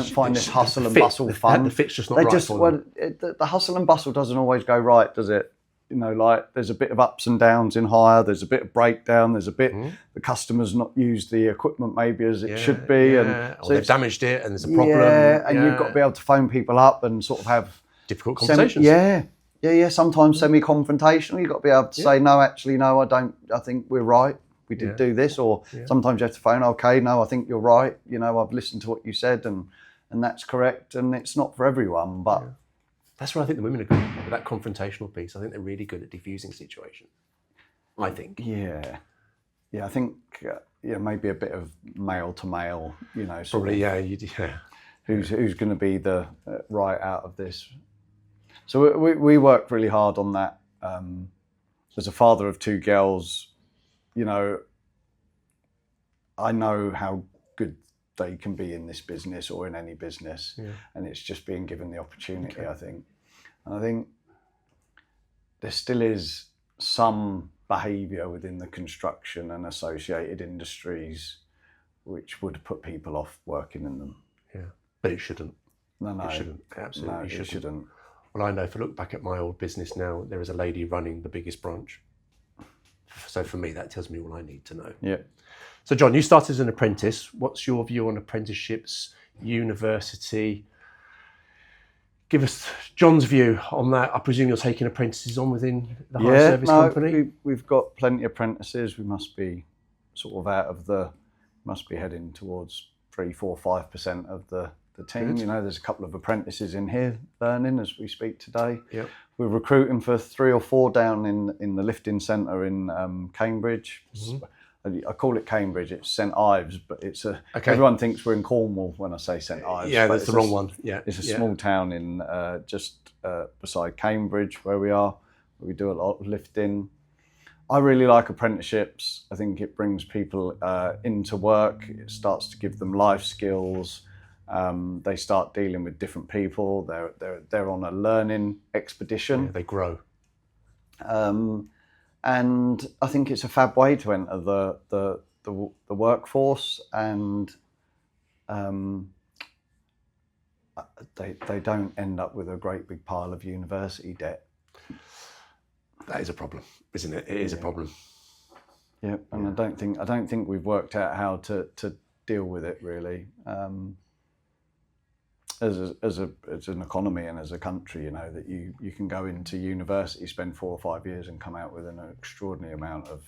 find this hustle and bustle fun. The fit's just not right for them. The hustle and bustle doesn't always go right, does it? You know, like there's a bit of ups and downs in hire, there's a bit of breakdown, there's a bit, the customer's not used the equipment maybe as it should be. And or they've damaged it and there's a problem. And you've got to be able to phone people up and sort of have difficult conversations. Sometimes semi-confrontational. You've got to be able to say, no, actually, no, I think we're right. We did do this. Or sometimes you have to phone, okay, no, I think you're right. You know, I've listened to what you said and that's correct. And it's not for everyone, but... Yeah. That's where I think the women are good, with that confrontational piece. I think they're really good at diffusing situations, I think. Yeah, I think maybe a bit of male to male, you know. Probably, Who's going to be the right out of this? So we work really hard on that. As a father of 2 girls, you know, I know how good they can be in this business or in any business, and it's just being given the opportunity, I think. And I think there still is some behaviour within the construction and associated industries which would put people off working in them. Yeah, but it shouldn't. No, it shouldn't. Absolutely it shouldn't. Well, I know if I look back at my old business now, there is a lady running the biggest branch. So for me, that tells me all I need to know. Yeah. So John, you started as an apprentice. What's your view on apprenticeships, university? Give us John's view on that. I presume you're taking apprentices on within the hire service company? We've got plenty of apprentices. We must be sort of must be heading towards 3, 4, 5% of the team. Good. You know, there's a couple of apprentices in here learning as we speak today. Yep. We're recruiting for 3 or 4 down in the lifting centre in Cambridge. Mm-hmm. I call it Cambridge. It's St Ives, but it's everyone thinks we're in Cornwall when I say St Ives. Yeah, that's the wrong one. Yeah, it's a small town in just beside Cambridge where we are. We do a lot of lifting. I really like apprenticeships. I think it brings people into work. It starts to give them life skills. They start dealing with different people. They're on a learning expedition. Yeah, they grow. And I think it's a fab way to enter the workforce, and they don't end up with a great big pile of university debt. That is a problem, isn't it? It is a problem. Yeah, and I don't think we've worked out how to deal with it really. As an economy and as a country, you know, that you can go into university, spend 4 or 5 years and come out with an extraordinary amount of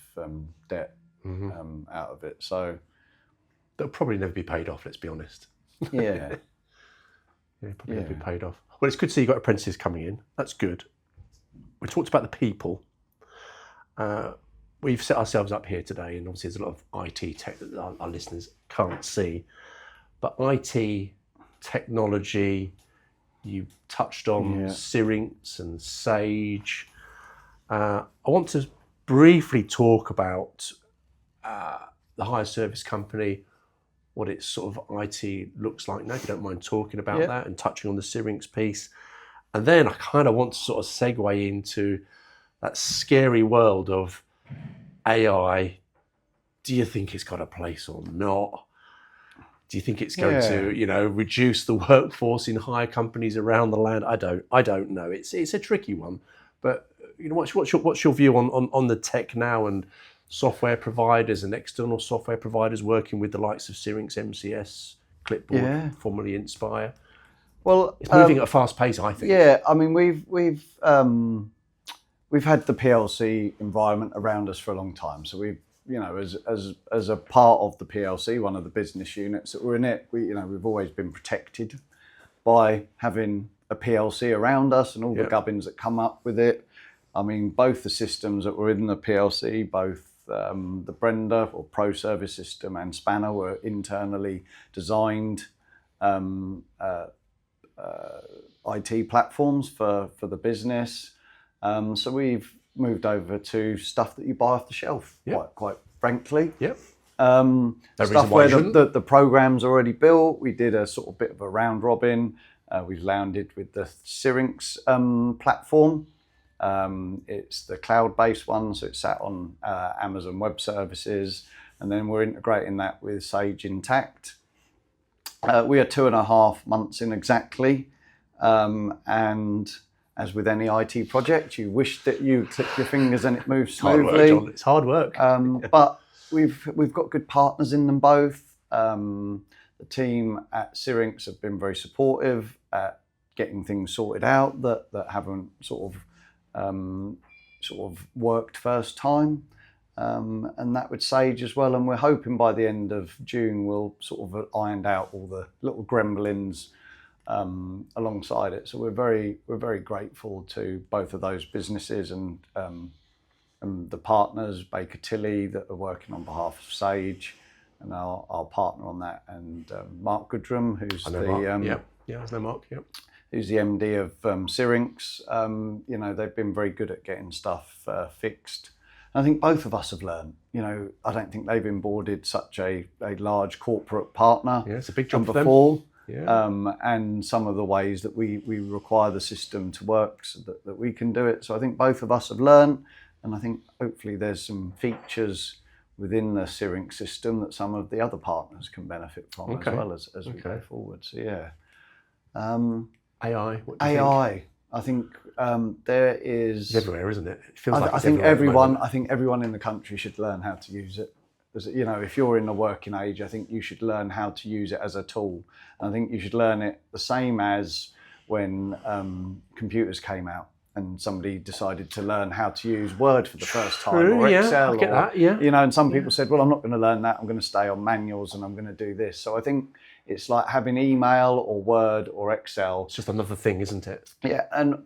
debt out of it. So they'll probably never be paid off, let's be honest. Yeah. Probably never be paid off. Well, it's good to see you've got apprentices coming in. That's good. We talked about the people. We've set ourselves up here today, and obviously there's a lot of IT tech that our listeners can't see. But IT, technology, you touched on Syrinx and Sage. I want to briefly talk about the hire service company, what its sort of IT looks like now, if you don't mind talking about that and touching on the Syrinx piece. And then I kind of want to sort of segue into that scary world of AI. Do you think it's got a place or not? Do you think it's going to, reduce the workforce in hire companies around the land? I don't know. It's a tricky one, but what's your view on the tech now and software providers and external software providers working with the likes of Syrinx, MCS, Clipboard, formerly Inspire? Well, it's moving at a fast pace, I think. Yeah, I mean, we've had the PLC environment around us for a long time, so we've, as a part of the PLC, one of the business units that we're in it, we've always been protected by having a PLC around us and all the gubbins that come up with it. I mean, both the systems that were in the PLC, both the Brenda or Pro Service system and Spanner were internally designed IT platforms for the business. So we've moved over to stuff that you buy off the shelf, quite frankly. Stuff where the program's already built. We did a sort of bit of a round robin. We've landed with the Syrinx platform. It's the cloud-based one, so it's sat on Amazon Web Services, and then we're integrating that with Sage Intacct. We are 2.5 months in exactly, and as with any IT project, you wish that you click your fingers and it moves smoothly. It's hard work. But we've got good partners in them both. The team at Syrinx have been very supportive at getting things sorted out that haven't sort of worked first time, and that with Sage as well. And we're hoping by the end of June we'll sort of ironed out all the little gremlins alongside it. So we're very grateful to both of those businesses and the partners, Baker Tilly, that are working on behalf of Sage, and our partner on that, and Mark Goodrum, who's I know Mark. Who's the MD of Syrinx. They've been very good at getting stuff fixed. And I think both of us have learned. I don't think they've onboarded such a large corporate partner. Yeah, it's a big job for before. them. Yeah. And some of the ways that we require the system to work so that we can do it. So I think both of us have learned, and I think hopefully there's some features within the Syrinx system that some of the other partners can benefit from as well as we go forward. So AI. What do you AI. think? I think there is. It's everywhere, isn't it? It feels like I think everyone in the country should learn how to use it. If you're in the working age, I think you should learn how to use it as a tool. And I think you should learn it the same as when computers came out and somebody decided to learn how to use Word for the first time, or Excel. I get that, and some people said, well, I'm not going to learn that. I'm going to stay on manuals and I'm going to do this. So I think it's like having email or Word or Excel. It's just another thing, isn't it? Yeah, and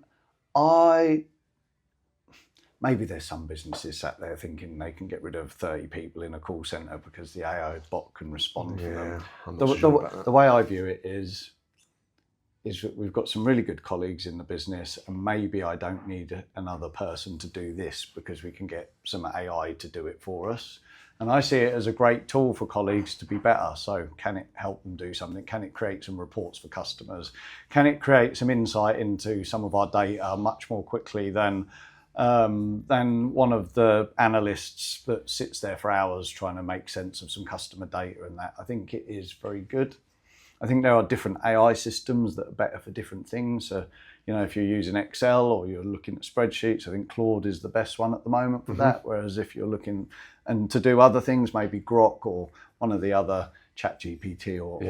maybe there's some businesses sat there thinking they can get rid of 30 people in a call centre because the AI bot can respond for them. I'm not sure about that. The way I view it is that we've got some really good colleagues in the business, and maybe I don't need another person to do this because we can get some AI to do it for us. And I see it as a great tool for colleagues to be better. So can it help them do something? Can it create some reports for customers? Can it create some insight into some of our data much more quickly than one of the analysts that sits there for hours trying to make sense of some customer data and that? I think it is very good. I think there are different AI systems that are better for different things. So, if you're using Excel or you're looking at spreadsheets, I think Claude is the best one at the moment for that. Whereas if you're looking and to do other things, maybe Grok or one of the other ChatGPT or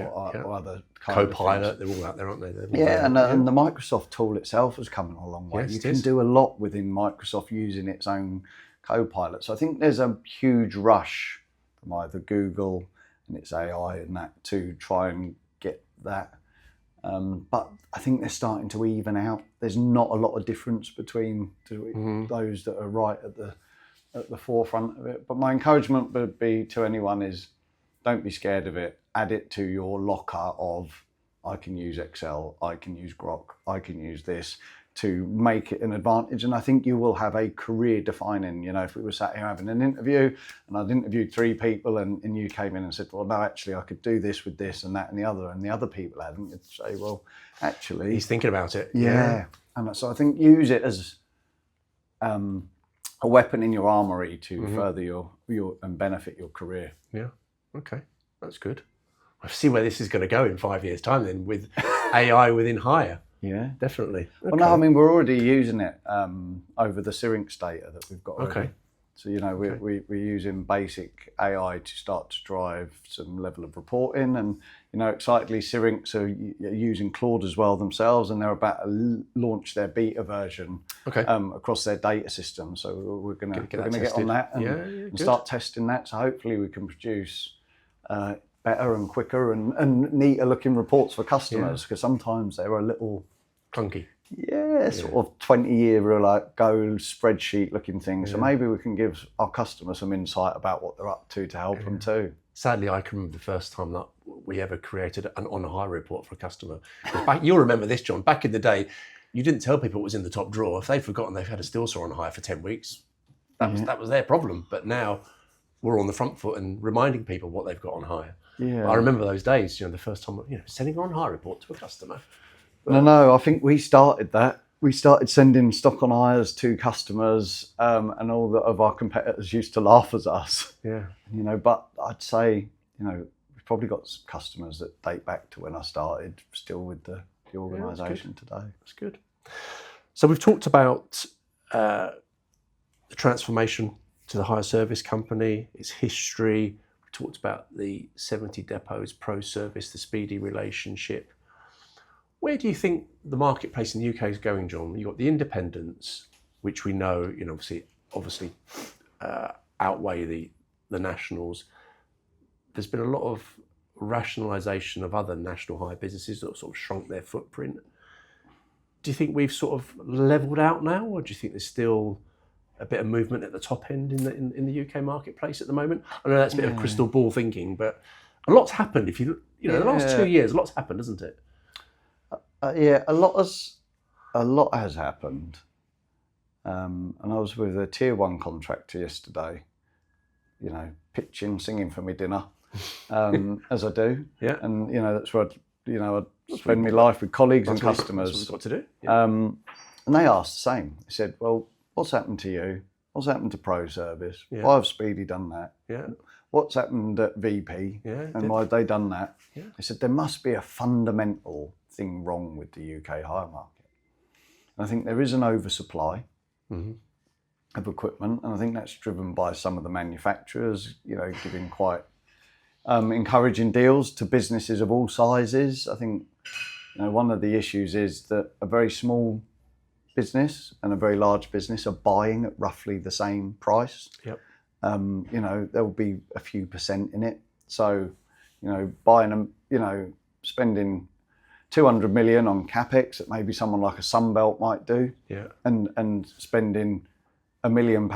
other Copilot, they're all out there, aren't they? And the Microsoft tool itself has come a long way. You can do a lot within Microsoft using its own Copilot. So I think there's a huge rush from either Google and its AI and that to try and get that. But I think they're starting to even out. There's not a lot of difference between those that are right at the forefront of it. But my encouragement would be to anyone is, don't be scared of it. Add it to your locker of, I can use Excel, I can use Grok, I can use this, to make it an advantage. And I think you will have a career defining, if we were sat here having an interview and I'd interviewed 3 people and you came in and said, well, no, actually I could do this with this and that and the other people hadn't, you'd say, well, actually. He's thinking about it. Yeah. And so I think use it as a weapon in your armory to further your and benefit your career. Yeah. Okay. That's good. I see where this is going to go in 5 years' time then with AI within hire. Yeah, definitely. Okay. Well, no, I mean, we're already using it over the syrinx data that we've got already. Okay. So, we're using basic AI to start to drive some level of reporting. And, excitedly, syrinx are using Claude as well themselves, and they're about to launch their beta version across their data system. So we're going to get on that and start testing that. So hopefully we can produce better and quicker and neater looking reports for customers, because sometimes they're a little clunky. Yeah, sort of 20-year go spreadsheet looking thing. So maybe we can give our customers some insight about what they're up to help them too. Sadly, I can remember the first time that we ever created an on-hire report for a customer. You'll remember this, John. Back in the day, you didn't tell people what was in the top drawer. If they'd forgotten they've had a still saw on hire for 10 weeks, that was their problem. But now we're on the front foot and reminding people what they've got on hire. Yeah. I remember those days, the first time, sending an on-hire report to a customer. No, I think we started that. We started sending stock on hires to customers, and all of our competitors used to laugh at us. Yeah. But I'd say, we've probably got some customers that date back to when I started, still with the organisation today. That's good. So we've talked about the transformation to the hire service company, its history. We talked about the 70 depots, pro service, the speedy relationship. Where do you think the marketplace in the UK is going, John? You've got the independents, which we know, obviously outweigh the nationals. There's been a lot of rationalisation of other national hire businesses that sort of shrunk their footprint. Do you think we've sort of levelled out now, or do you think there's still a bit of movement at the top end in the UK marketplace at the moment? I know that's a bit of crystal ball thinking, but a lot's happened. The last 2 years, a lot's happened, hasn't it? A lot has happened. And I was with a tier 1 contractor yesterday, pitching, singing for me dinner, as I do. Yeah. And, that's where I spend my life with colleagues and customers. That's what we've got to do. Yeah. And they asked the same. They said, well, what's happened to you? What's happened to Pro Service? Yeah. Why have Speedy done that? Yeah. What's happened at VP? Yeah, and why have they done that? Yeah. They said, there must be a fundamental thing wrong with the UK hire market. And I think there is an oversupply of equipment, and I think that's driven by some of the manufacturers, giving quite encouraging deals to businesses of all sizes. I think one of the issues is that a very small business and a very large business are buying at roughly the same price. Yep. There'll be a few percent in it. So, buying spending 200 million on capex that maybe someone like a Sunbelt might do, and spending £1 million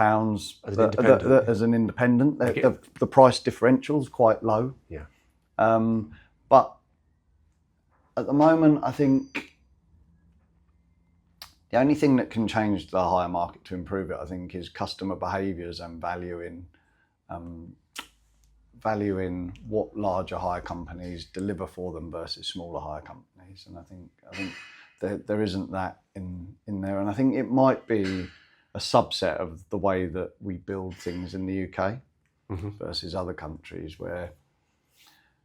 as an independent, the price differential is quite low. Yeah. But at the moment, I think the only thing that can change the hire market to improve it, I think, is customer behaviours and valuing what larger hire companies deliver for them versus smaller hire companies. And I think there isn't that in there. And I think it might be a subset of the way that we build things in the UK versus other countries, where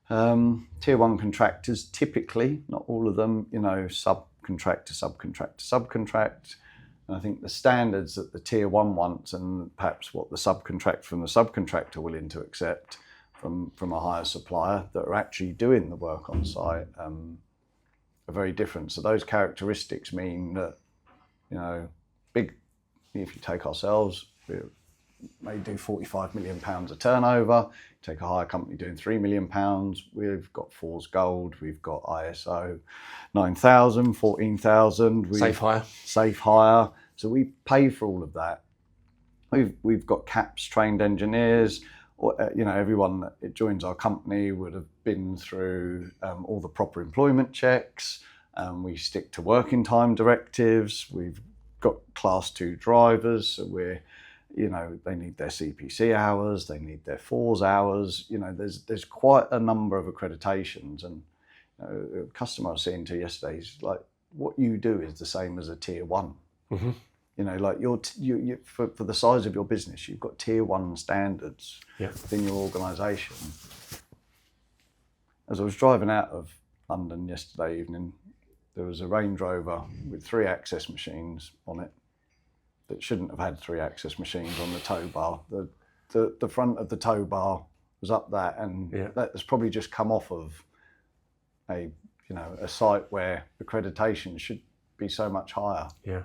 tier 1 contractors typically, not all of them, subcontract to subcontract. And I think the standards that the tier 1 wants, and perhaps what the subcontract from the subcontractor willing to accept from a hire supplier that are actually doing the work on site, are very different. So those characteristics mean that, if you take ourselves, we may do £45 million of turnover. Take a hire company doing £3 million. We've got Force Gold. We've got ISO 9000, 14000. Safe hire. So we pay for all of that. We've got CAPS trained engineers. Everyone that joins our company would have been through all the proper employment checks. We stick to working time directives. We've got class 2 drivers, so they need their CPC hours, they need their FORS hours. There's quite a number of accreditations, and a customer I was saying to yesterday is like, what you do is the same as a tier 1. For the size of your business, you've got tier 1 standards within your organisation. as I was driving out of London yesterday evening, there was a Range Rover with 3 access machines on it that shouldn't have had 3 access machines on the tow bar. The front of the tow bar was up that, and that has probably just come off of a site where accreditation should be so much higher. Yeah.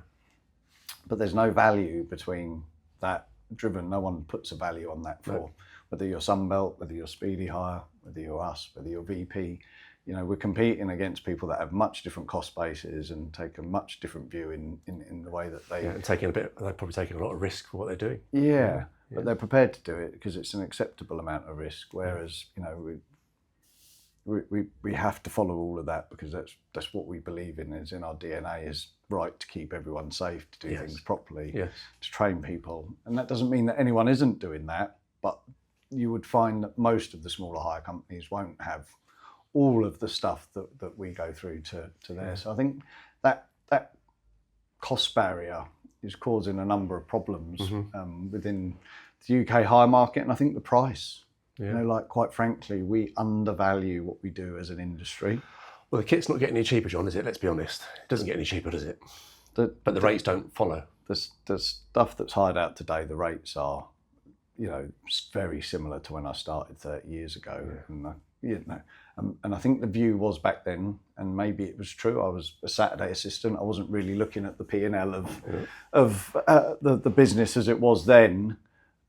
But there's no value between that driven. No one puts a value on that for whether you're Sunbelt, whether you're Speedy Hire, whether you're us, whether you're VP. We're competing against people that have much different cost bases and take a much different view in the way that they... Yeah, and they're probably taking a lot of risk for what they're doing. Yeah, but they're prepared to do it because it's an acceptable amount of risk, whereas, we have to follow all of that because that's what we believe in, is in our DNA, is right to keep everyone safe, to do things properly, to train people. And that doesn't mean that anyone isn't doing that, but you would find that most of the smaller hire companies won't have all of the stuff that we go through to there. So I think that cost barrier is causing a number of problems within the UK hire market, and I think the price. Quite frankly, we undervalue what we do as an industry. Well, the kit's not getting any cheaper, John, is it? Let's be honest. It doesn't get any cheaper, does it? But the rates don't follow. The stuff that's hired out today, the rates are, very similar to when I started 30 years ago. And I think the view was back then, and maybe it was true, I was a Saturday assistant. I wasn't really looking at the P&L of the business as it was then.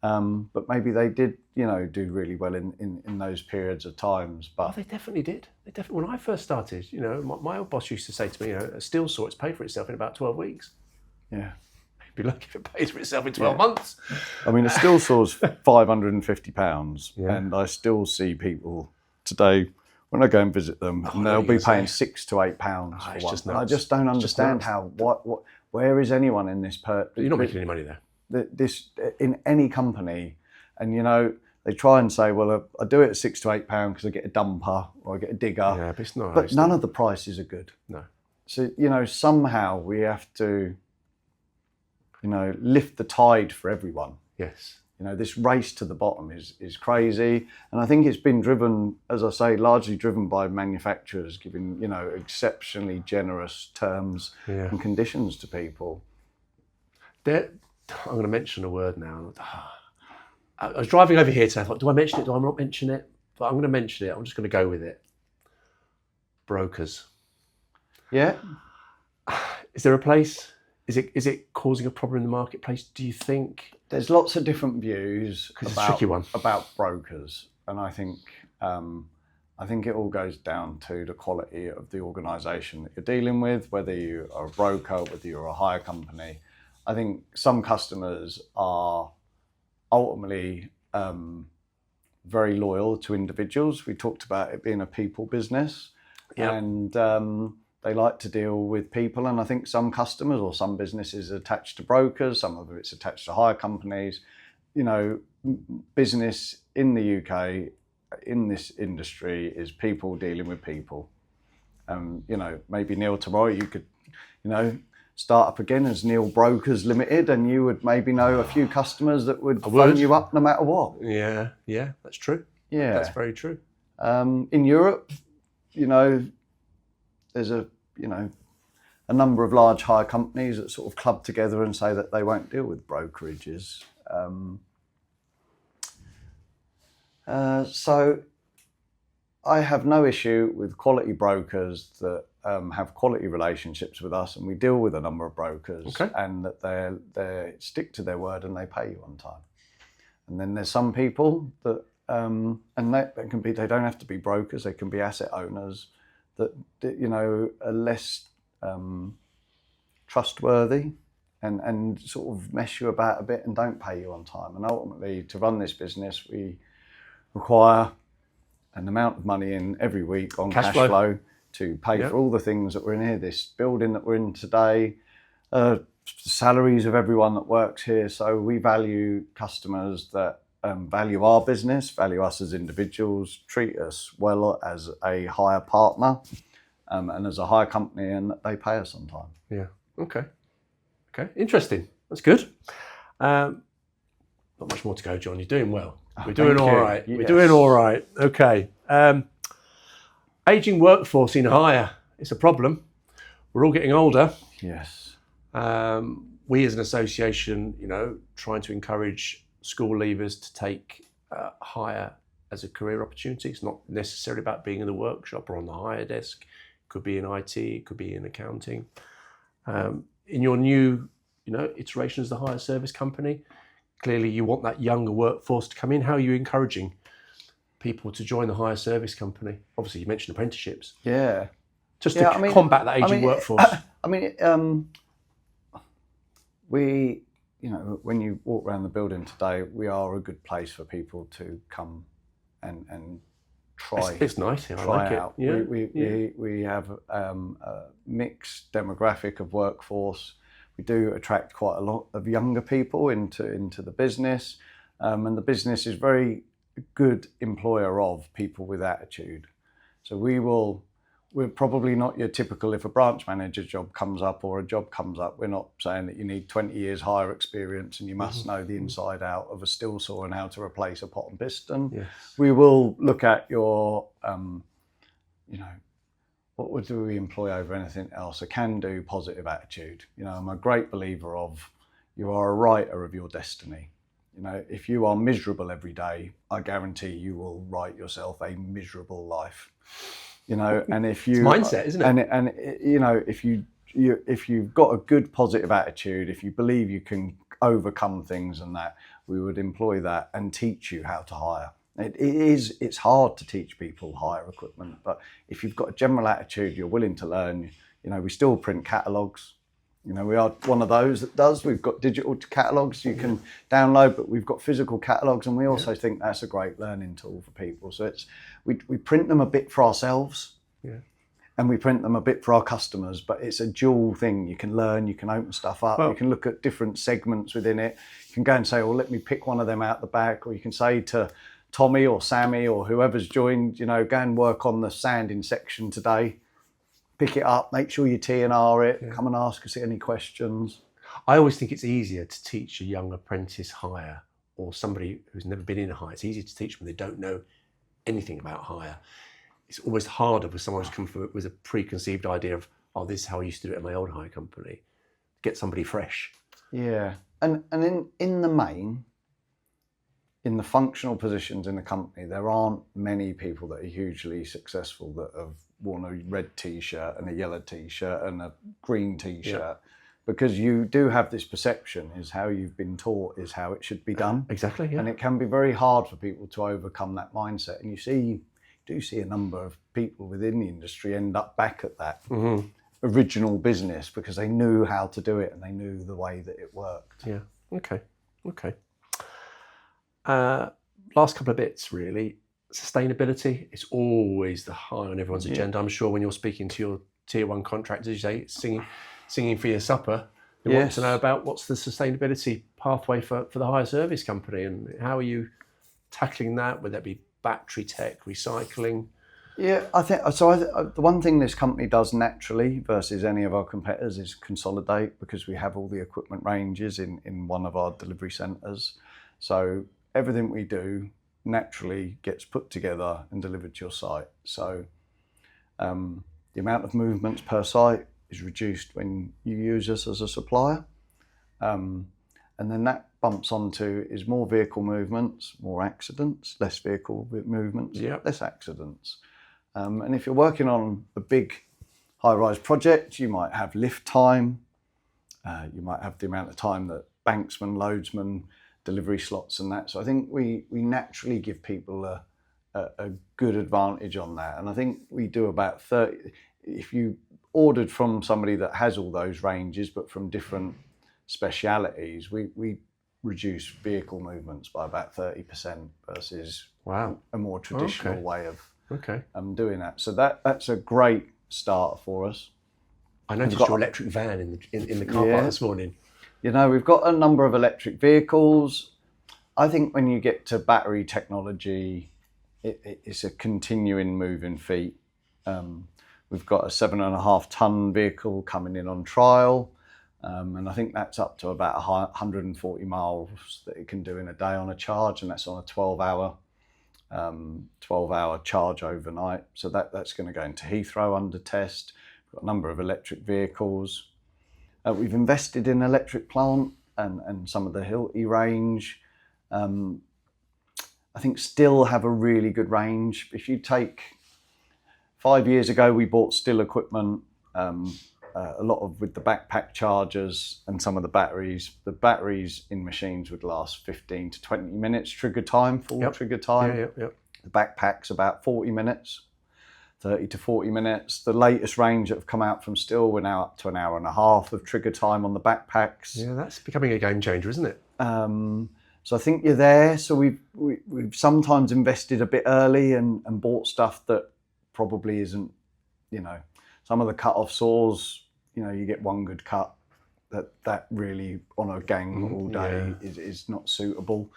But maybe they did, do really well in those periods of times. But they definitely did. When I first started, my old boss used to say to me, a steel saw, it's paid for itself in about 12 weeks. Yeah. Be lucky if it pays for itself in 12 months. I mean, a steel saw's £550, and I still see people today when I go and visit them, and they'll be paying £6 to £8 for one. And I just don't understand how. Where is anyone in this? You're not making any money there. This in any company, and they try and say, well, I do it at £6 to £8 because I get a dumper or I get a digger. Yeah, but it's not. But none of the prices are good. No. So somehow we have to, lift the tide for everyone. Yes. This race to the bottom is crazy, and I think it's been driven, as I say, largely driven by manufacturers giving exceptionally generous terms and conditions to people. I'm going to mention a word now. I was driving over here today. I thought, do I mention it? Do I not mention it? But I'm going to mention it. I'm just going to go with it. Brokers. Yeah. Is there a place? Is it causing a problem in the marketplace? Do you think? There's lots of different views about brokers, and I think it all goes down to the quality of the organisation that you're dealing with, whether you are a broker, whether you're a hire company. I think some customers are ultimately very loyal to individuals. We talked about it being a people business, and they like to deal with people. And I think some customers or some businesses are attached to brokers, some of it's attached to hire companies. Business in the UK, in this industry, is people dealing with people. Maybe Neil, tomorrow you could, start up again as Neil Brokers Limited, and you would maybe know a few customers that would phone you up no matter what. Yeah, that's true. Yeah, that's very true. In Europe, there's a number of large hire companies that sort of club together and say that they won't deal with brokerages. So I have no issue with quality brokers that have quality relationships with us, and we deal with a number of brokers, and that they stick to their word and they pay you on time. And then there's some people that, and that can be, they don't have to be brokers, they can be asset owners that are less trustworthy and sort of mess you about a bit and don't pay you on time. And ultimately, to run this business, we require an amount of money in every week on cash flow to pay for all the things that we're in here, this building that we're in today, salaries of everyone that works here. So we value customers that value our business, value us as individuals, treat us well as a hire partner and as a hire company, and that they pay us on time. Yeah. Okay. Interesting. That's good. Not much more to go, John. You're doing well. We're doing all right. Yes. We're doing all right. Okay. Ageing workforce in hire, it's a problem. We're all getting older. Yes. We as an association, trying to encourage school leavers to take hire as a career opportunity. It's not necessarily about being in the workshop or on the hire desk. It could be in IT, it could be in accounting. In your new, iteration as the hire service company, clearly you want that younger workforce to come in. How are you encouraging people to join the hire service company? Obviously, you mentioned apprenticeships. Yeah. Just to combat that aging workforce. We, when you walk around the building today, we are a good place for people to come and try. It's nice. I like out. It. Yeah. We have a mixed demographic of workforce. We do attract quite a lot of younger people into the business, and the business is very good employer of people with attitude. So we're probably not your typical, if a branch manager job comes up or a job comes up, we're not saying that you need 20 years hire experience and you must know the inside out of a still saw and how to replace a pot and piston. Yes. We will look at your, what do we employ over anything else? A can-do positive attitude. I'm a great believer of you are a writer of your destiny. If you are miserable every day, I guarantee you will write yourself a miserable life. And if you it's mindset, isn't it? And if you've got a good positive attitude, if you believe you can overcome things and that, we would employ that and teach you how to hire. It's hard to teach people hire equipment, but if you've got a general attitude, you're willing to learn. We still print catalogues. We are one of those that does. We've got digital catalogues you can download, but we've got physical catalogues, and we also think that's a great learning tool for people. So we print them a bit for ourselves, and we print them a bit for our customers, but it's a dual thing. You can learn, you can open stuff up, you can look at different segments within it. You can go and say, well, let me pick one of them out the back, or you can say to Tommy or Sammy or whoever's joined, go and work on the sanding section today. Pick it up, make sure you T&R it, come and ask us any questions. I always think it's easier to teach a young apprentice hire or somebody who's never been in a hire. It's easier to teach them when they don't know anything about hire. It's always harder for someone who's come from with a preconceived idea of, this is how I used to do it at my old hire company. Get somebody fresh. Yeah, and in the main, in the functional positions in the company, there aren't many people that are hugely successful that have worn a red t-shirt and a yellow t-shirt and a green t-shirt, because you do have this perception is how you've been taught is how it should be done. Exactly. Yeah. And it can be very hard for people to overcome that mindset. And you do see a number of people within the industry end up back at that original business because they knew how to do it and they knew the way that it worked. Yeah. Okay. Last couple of bits really. Sustainability, it's always the high on everyone's agenda. I'm sure when you're speaking to your tier one contractors, you say singing for your supper. They want to know about what's the sustainability pathway for the hire service company and how are you tackling that? Would that be battery tech, recycling? Yeah, I think so. The one thing this company does naturally versus any of our competitors is consolidate, because we have all the equipment ranges in one of our delivery centres. So everything we do naturally gets put together and delivered to your site. So the amount of movements per site is reduced when you use us as a supplier. And then that bumps onto is more vehicle movements, more accidents, less vehicle movements, less accidents. And if you're working on a big high-rise project, you might have lift time, you might have the amount of time that banksman, loadsman, delivery slots and that. So I think we naturally give people a good advantage on that. And I think we do about 30, if you ordered from somebody that has all those ranges, but from different specialities, we reduce vehicle movements by about 30% versus a more traditional way of doing that. So that's a great start for us. I noticed your electric van in the car park this morning. We've got a number of electric vehicles. I think when you get to battery technology, it's a continuing moving feat. We've got a 7.5 ton vehicle coming in on trial. And I think that's up to about 140 miles that it can do in a day on a charge, and that's on a 12-hour 12-hour charge overnight. So that's going to go into Heathrow under test. We've got a number of electric vehicles. We've invested in electric plant and some of the Hilti range. I think still have a really good range. If you take 5 years ago, we bought still equipment, a lot of with the backpack chargers and some of the batteries. The batteries in machines would last 15 to 20 minutes trigger time, full trigger time. The backpack's about 40 minutes, 30 to 40 minutes. The latest range that have come out from still, we're now up to an hour and a half of trigger time on the backpacks. Yeah, that's becoming a game changer, isn't it? So I think you're there. So we've sometimes invested a bit early and bought stuff that probably isn't, some of the cut-off saws, you get one good cut. That really on a gang all day is not suitable.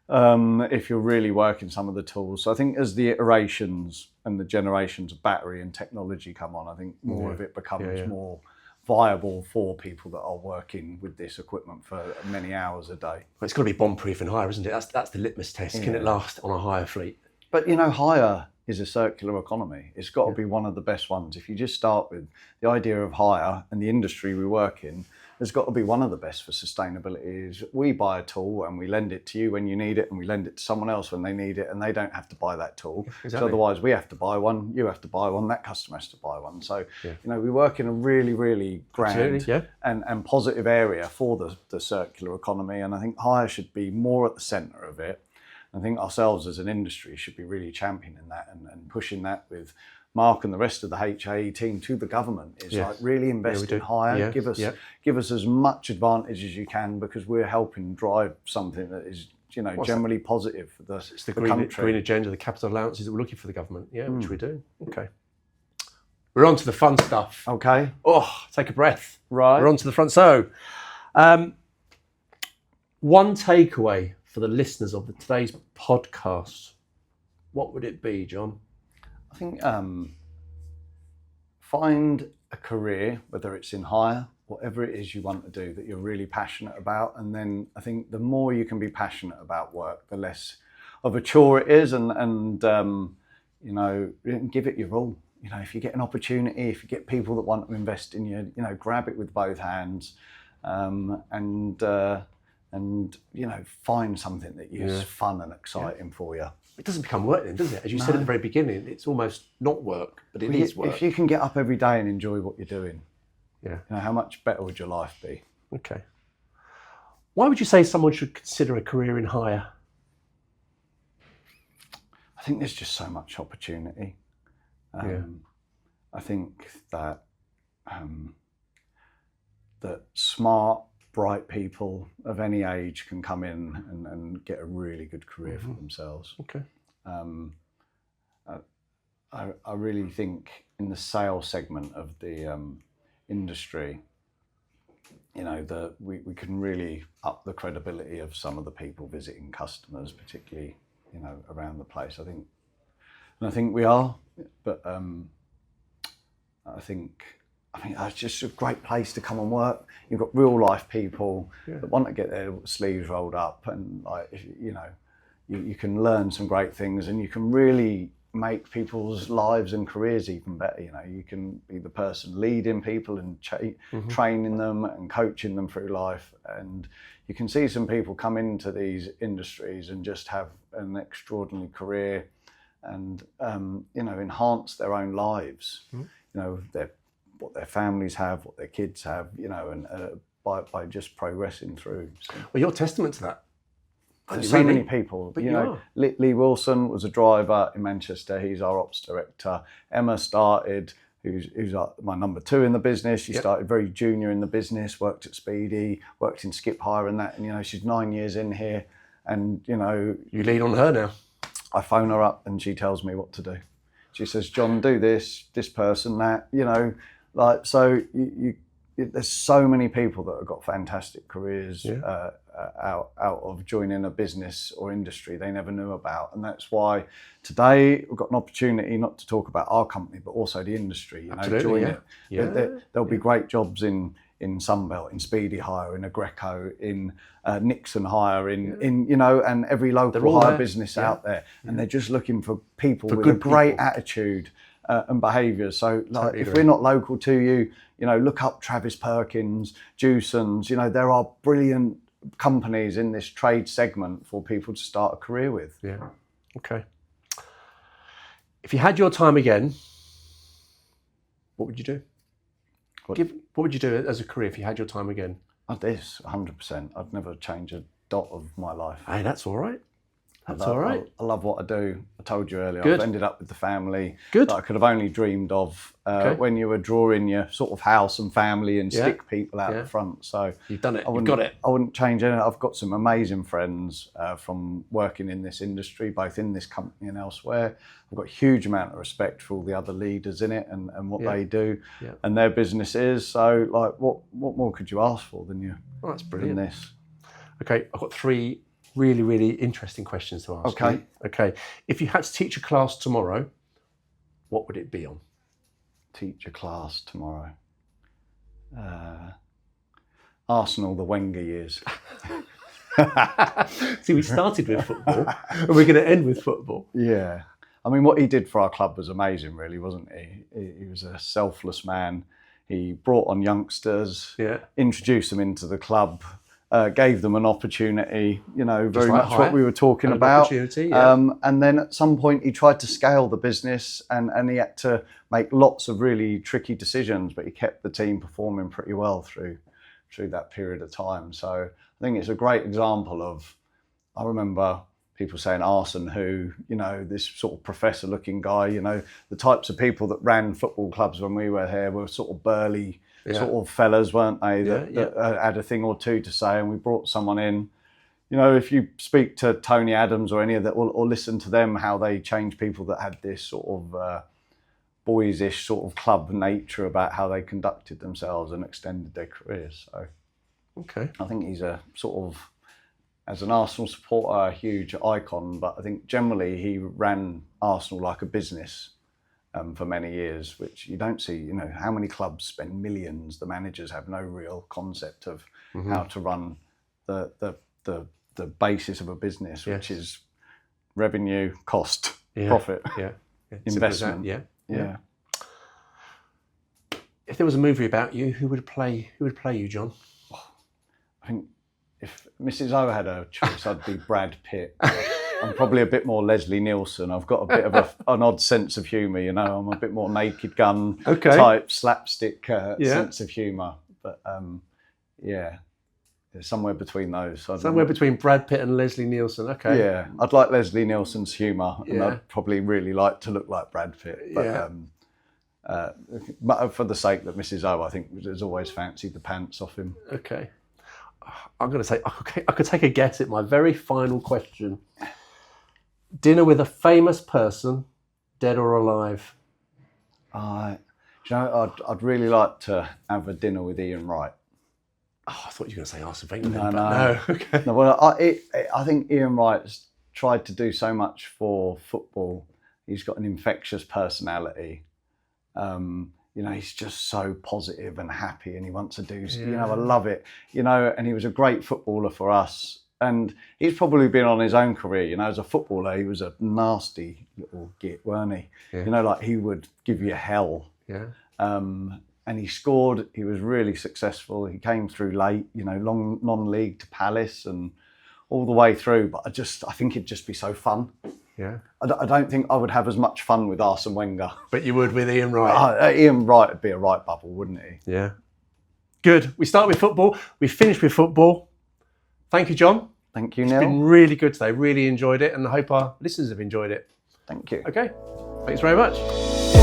If you're really working some of the tools. So I think as the iterations and the generations of battery and technology come on, I think more of it becomes more viable for people that are working with this equipment for many hours a day. Well, it's got to be bomb-proof and higher, isn't it? That's the litmus test. Can it last on a higher fleet? But hire is a circular economy. It's got to be one of the best ones. If you just start with the idea of hire and the industry we work in, there's got to be one of the best for sustainability. Is we buy a tool and we lend it to you when you need it, and we lend it to someone else when they need it, and they don't have to buy that tool. Exactly. So otherwise we have to buy one, you have to buy one, that customer has to buy one. So we work in a really, really grand and positive area for the circular economy, and I think hire should be more at the centre of it. I think ourselves as an industry should be really championing that and pushing that with Mark and the rest of the HAE team to the government. Is like really invest in hire, give us as much advantage as you can, because we're helping drive something that is generally positive for the country. Green agenda, the capital allowances that we're looking for the government, which we do. Okay. We're on to the fun stuff. Okay. Oh, take a breath. Right. We're on to the front. So, one takeaway for the listeners of today's podcast, what would it be, John? I think find a career, whether it's in hire, whatever it is you want to do that you're really passionate about. And then I think the more you can be passionate about work, the less of a chore it is, and give it your all. If you get an opportunity, if you get people that want to invest in you, grab it with both hands, and find something that is fun and exciting for you. It doesn't become work then, does it? As you said at the very beginning, it's almost not work, but it is work. If you can get up every day and enjoy what you're doing, how much better would your life be? Okay. Why would you say someone should consider a career in hire? I think there's just so much opportunity. I think that that smart, bright people of any age can come in and get a really good career for themselves. Okay. I really think in the sales segment of the industry, we can really up the credibility of some of the people visiting customers, particularly around the place. I think we are, but I think it's just a great place to come and work. You've got real life people that want to get their sleeves rolled up, and you can learn some great things, and you can really make people's lives and careers even better. You can be the person leading people and training them and coaching them through life. And you can see some people come into these industries and just have an extraordinary career and enhance their own lives. What their families have, what their kids have, and by just progressing through. So. Well, you're testament to that. There's so many people. But Lee Wilson was a driver in Manchester. He's our ops director. Emma started, who's my number 2 in the business. She started very junior in the business, worked at Speedy, worked in Skip Hire and that. And, she's 9 years in here. And, You lean on her now. I phone her up and she tells me what to do. She says, John, do this person, that, there's so many people that have got fantastic careers out of joining a business or industry they never knew about. And that's why today we've got an opportunity not to talk about our company, but also the industry, join it. There'll be great jobs in in Sunbelt, in Speedy Hire, in a Greco, in Nixon Hire, in you know, and every local hire business out there, and they're just looking for people with a great attitude and behaviour. So, like, if we're not local to you, you know, look up Travis Perkins, Jewson's. You know, there are brilliant companies in this trade segment for people to start a career with. Yeah. Okay. If you had your time again, what would you do? What would you do as a career if you had your time again? This, 100%. I'd never change a dot of my life. Hey, that's all right. That's all right. I love what I do. I told you earlier, Good. I've ended up with the family Good. that I could have only dreamed of when you were drawing your sort of house and family and stick people out the front. So you've done it. You've got it. I wouldn't change anything. I've got some amazing friends from working in this industry, both in this company and elsewhere. I've got a huge amount of respect for all the other leaders in it and what they do and their businesses. So, like, what more could you ask for than you? Oh, that's brilliant. Than this. Okay, I've got 3 really, really interesting questions to ask you. Okay. If you had to teach a class tomorrow, what would it be on? Teach a class tomorrow. Arsenal, the Wenger years. See, we started with football and we're going to end with football. Yeah. I mean, what he did for our club was amazing, really, wasn't he? He was a selfless man. He brought on youngsters, introduced them into the club, gave them an opportunity, you know, very much what we were talking about. And then at some point he tried to scale the business and he had to make lots of really tricky decisions, but he kept the team performing pretty well through that period of time. So I think it's a great example of, I remember people saying Arsene, who, you know, this sort of professor looking guy, you know, the types of people that ran football clubs when we were here were sort of burly, sort of fellas, weren't they, that had a thing or two to say, and we brought someone in. You know, if you speak to Tony Adams or any of that, or listen to them, how they changed people that had this sort of boys-ish sort of club nature about how they conducted themselves and extended their careers. So I think he's a sort of, as an Arsenal supporter, a huge icon, but I think generally he ran Arsenal like a business for many years, which you don't see. You know, how many clubs spend millions? The managers have no real concept of how to run the basis of a business, which is revenue, cost, profit, investment. Yeah. If there was a movie about you, who would play you, John? I think if Mrs. O had a choice, I'd be Brad Pitt. I'm probably a bit more Leslie Nielsen. I've got a bit of an odd sense of humour, you know. I'm a bit more Naked Gun type slapstick sense of humour. But somewhere between those. Somewhere between Brad Pitt and Leslie Nielsen. Okay. Yeah, I'd like Leslie Nielsen's humour, and I'd probably really like to look like Brad Pitt. But, but for the sake that Mrs. O, I think, has always fancied the pants off him. Okay. I'm going to say, I could take a guess at my very final question. Dinner with a famous person, dead or alive? You know, I'd really like to have a dinner with Ian Wright. Oh, I thought you were going to say Arsene Wenger. No. Okay. No, well, I think Ian Wright's tried to do so much for football. He's got an infectious personality. You know, he's just so positive and happy, and he wants to do, you know, I love it, you know, and he was a great footballer for us. And he's probably been on his own career, you know, as a footballer, he was a nasty little git, weren't he? You know, like he would give you hell. And he scored, he was really successful. He came through late, you know, long non-league to Palace and all the way through. But I think it'd just be so fun. I don't think I would have as much fun with Arsene Wenger. But you would with Ian Wright. Ian Wright would be a right bubble, wouldn't he? Yeah. Good. We start with football. We finish with football. Thank you, John. Thank you, Neil. It's been really good today. Really enjoyed it, and I hope our listeners have enjoyed it. Thank you. Okay. Thanks very much.